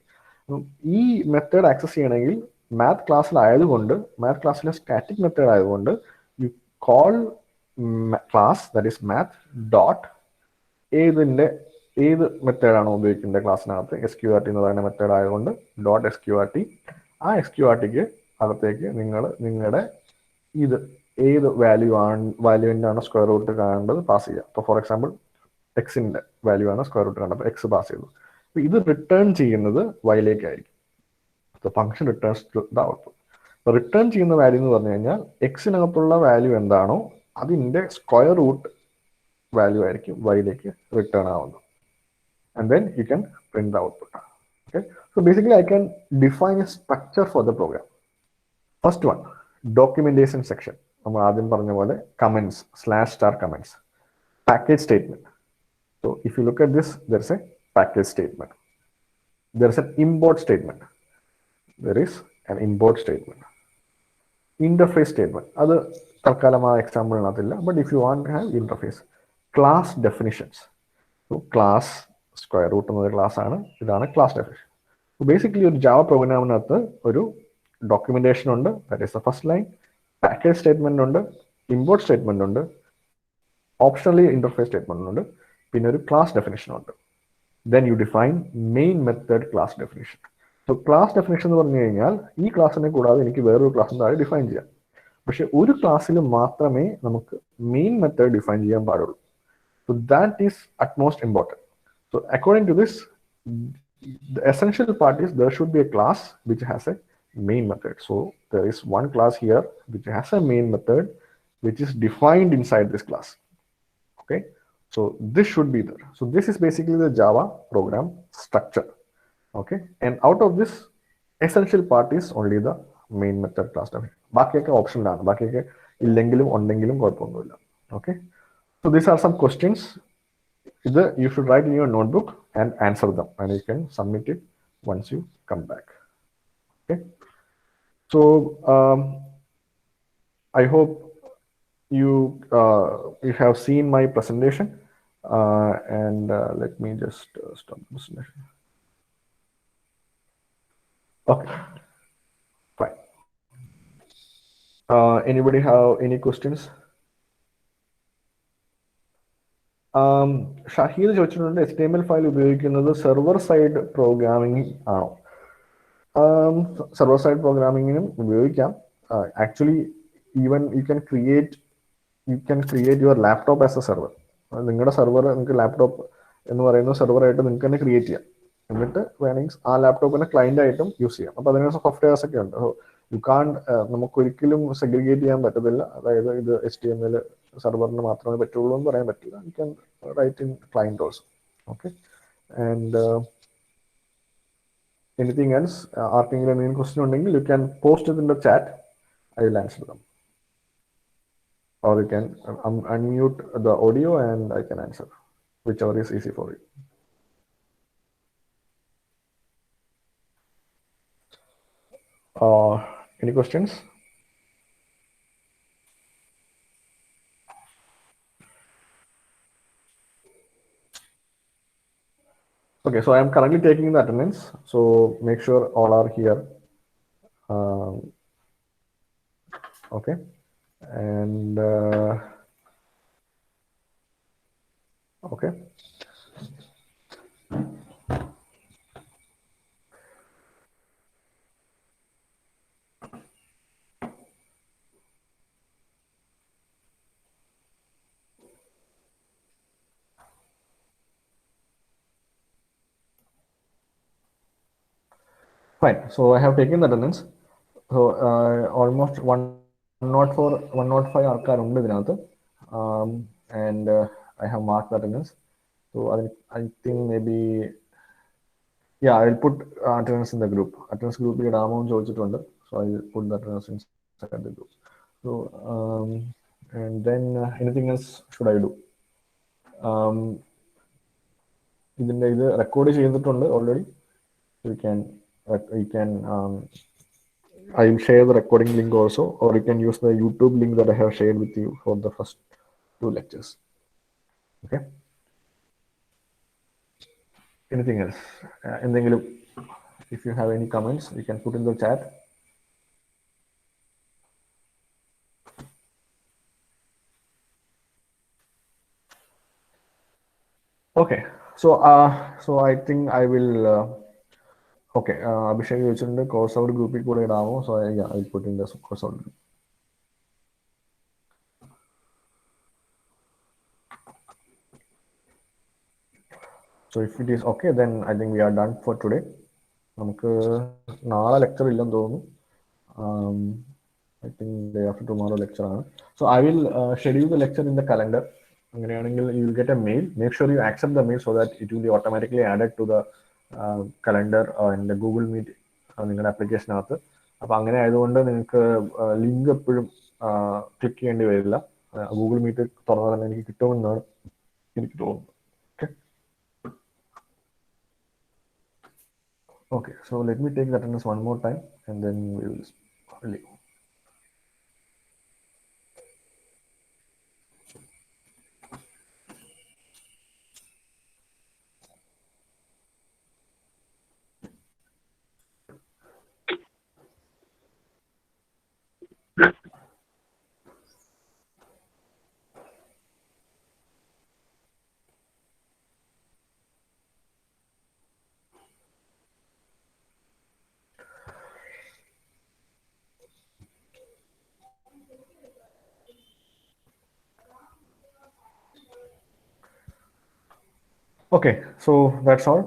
ഈ method access ചെയ്യണമെങ്കിൽ math ക്ലാസ്സിലായതുകൊണ്ട്, math ക്ലാസ്സിലെ static method ആയതുകൊണ്ട് you call class that is math dot ഏത് മെത്തേഡാണോ ഉപയോഗിക്കേണ്ടത് ക്ലാസ്സിനകത്ത് SQRT എന്ന് പറയുന്ന method ആയതുകൊണ്ട് dot SQRT. ആ SQRTക്ക് അകത്തേക്ക് നിങ്ങൾ നിങ്ങളുടെ ഇത് ഏത് വാല്യൂവിൻ്റെ ആണ് സ്ക്വയർ റൂട്ട് കാണേണ്ടത് പാസ് ചെയ്യുക. അപ്പോൾ ഫോർ എക്സാമ്പിൾ എക്സിൻ്റെ വാല്യൂ ആണ് സ്ക്വയർ റൂട്ട് കാണേണ്ടത്, അപ്പോൾ എക്സ് പാസ് ചെയ്തു. അപ്പോൾ ഇത് റിട്ടേൺ ചെയ്യുന്നത് വൈയിലേക്കായിരിക്കും. The function returns to the output. അപ്പോൾ റിട്ടേൺ ചെയ്യുന്ന വാല്യൂ എന്ന് പറഞ്ഞു കഴിഞ്ഞാൽ എക്സിനകത്തുള്ള വാല്യൂ എന്താണോ അതിൻ്റെ സ്ക്വയർ റൂട്ട് വാല്യൂ ആയിരിക്കും വൈയിലേക്ക് റിട്ടേൺ ആവുന്നത്. And then you can print the output. Okay, so basically I can define a structure for the program. First one, documentation section. നമ്മൾ ആദ്യം പറഞ്ഞ പോലെ comments /* comments, package statement. So if you look at this, there's a package statement. There's an import statement. There is an import statement. Interface statement. Other Talkalama example nothing, but if you want to have interface. Class definitions. So class square root another class ആണ്. ഇതാണ് class definition. So basically ഒരു Java പ്രോഗ്രാമിനകത്ത് ഒരു documentation ഉണ്ട്. That is the first line. Package statement ഉണ്ട്. Import statement ഉണ്ട്. Optionally interface statement ഉണ്ട്. പിന്നെ ഒരു class definition ഉണ്ട്. Then you define main method class definition. So class definition എന്ന് പറഞ്ഞു കഴിഞ്ഞാൽ ഈ ക്ലാസ്സിനെ കൂടാതെ എനിക്ക് വേറൊരു ക്ലാസ്സിന് താഴെ ഡിഫൈൻ ചെയ്യാം. പക്ഷെ ഒരു ക്ലാസ്സിൽ മാത്രമേ നമുക്ക് മെയിൻ മെത്തേഡ് ഡിഫൈൻ ചെയ്യാൻ പാടുള്ളൂ. So that is utmost important. So according to this, the essential part is there should be a class which has a main method. So there is one class here which has a main method which is defined inside this class. Okay, so this should be there. So this is basically the Java program structure. Okay, and out of this essential part is only the main method class definition. ബാക്കിയൊക്കെ ഓപ്ഷനിലാണ്, ബാക്കിയൊക്കെ ഇല്ലെങ്കിലും ഉണ്ടെങ്കിലും കുഴപ്പമൊന്നുമില്ല. Okay, so these are some questions. Either you should write in your notebook and answer them, and you can submit it once you come back. Okay, so I hope you have seen my presentation, and let me just stop the presentation. Okay, fine. Anybody have any questions? Shaheed ചോദിച്ചിട്ടുണ്ട്, HTML file ഉപയോഗിക്കുന്നത് server side programming ആണോ? Server side പ്രോഗ്രാമിങ്ങിനും ഉപയോഗിക്കാം. Actually even U can create your laptop as A server. നിങ്ങളുടെ server, നിങ്ങൾക്ക് laptop എന്ന് പറയുന്ന സെർവറായിട്ട് നിങ്ങൾക്ക് തന്നെ ക്രിയേറ്റ് ചെയ്യാം. എന്നിട്ട് വേണമെങ്കിൽ ആ ലാപ്ടോപ്പിനെ ക്ലയന്റ് ആയിട്ടും യൂസ് ചെയ്യാം. അപ്പോൾ അതിനുള്ള സോഫ്റ്റ്വെയർസ് ഒക്കെ ഉണ്ട്. യു കാൺ, നമുക്കൊരിക്കലും സെഗ്രിഗേറ്റ് ചെയ്യാൻ പറ്റത്തില്ല. അതായത് ഇത് HTML സെർവറിന് മാത്രമേ പറ്റുള്ളൂ എന്ന് പറയാൻ പറ്റില്ല. U can write in client also. Okay, and anything else, ആർക്കെങ്കിലും എന്തെങ്കിലും ക്വസ്റ്റ്യൻ ഉണ്ടെങ്കിൽ you can post it in the chat. I will answer dum. Or you can unmute the audio and I can answer, whichever is easy for you. Any questions? Okay, so I am currently taking the attendance, so make sure all are here. Okay, and okay. Fine, so I have taken the attendance. So almost 105 ആൾക്കാരുണ്ട് ഇതിനകത്ത്, and I have marked the attendance. So I think maybe, yeah, I will put attendance in the group. Attendance group ഇടാമോ എന്ന് ചോദിച്ചിട്ടുണ്ട്. So I will put the attendance inside the group. So and then anything else should I do? ഇതിന്റെ ഇത് record ചെയ്തിട്ടുണ്ട് already. You can I will share the recording link also, or you can use the YouTube link that I have shared with you for the first 2 lectures. Okay, anything else? If you have any comments, you can put in the chat. Okay, so I think I will okay, Abhishek ചോദിച്ചിട്ടുണ്ട് course out ഗ്രൂപ്പിൽ കൂടെ ഇടാമോ? So I will put in the course out group. So if it is okay, then I think we are done for today. നമുക്ക് നാളെ lecture ഇല്ലെന്ന് തോന്നുന്നു. I think day after tomorrow lecture ആണ്. So I will schedule the lecture in the calendar. അങ്ങനെയാണെങ്കിൽ you will get a mail. Make sure you accept the mail so that it will be automatically added to the calendar in the Google Meet നിങ്ങളുടെ ആപ്ലിക്കേഷനകത്ത്. അപ്പം അങ്ങനെ ആയതുകൊണ്ട് നിങ്ങൾക്ക് link എപ്പോഴും click ചെയ്യേണ്ടി വരില്ല. ഗൂഗിൾ മീറ്റ് തുറന്നാൽ തന്നെ എനിക്ക് കിട്ടുമെന്നാണ് എനിക്ക് തോന്നുന്നത്. Okay, so let me take the attendance one more time and then we will leave. Okay, so that's all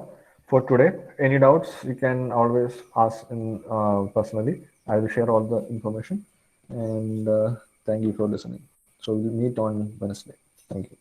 for today. Any doubts, you can always ask in personally. I will share all the information, and thank you for listening. So we'll meet on Wednesday. Thank you.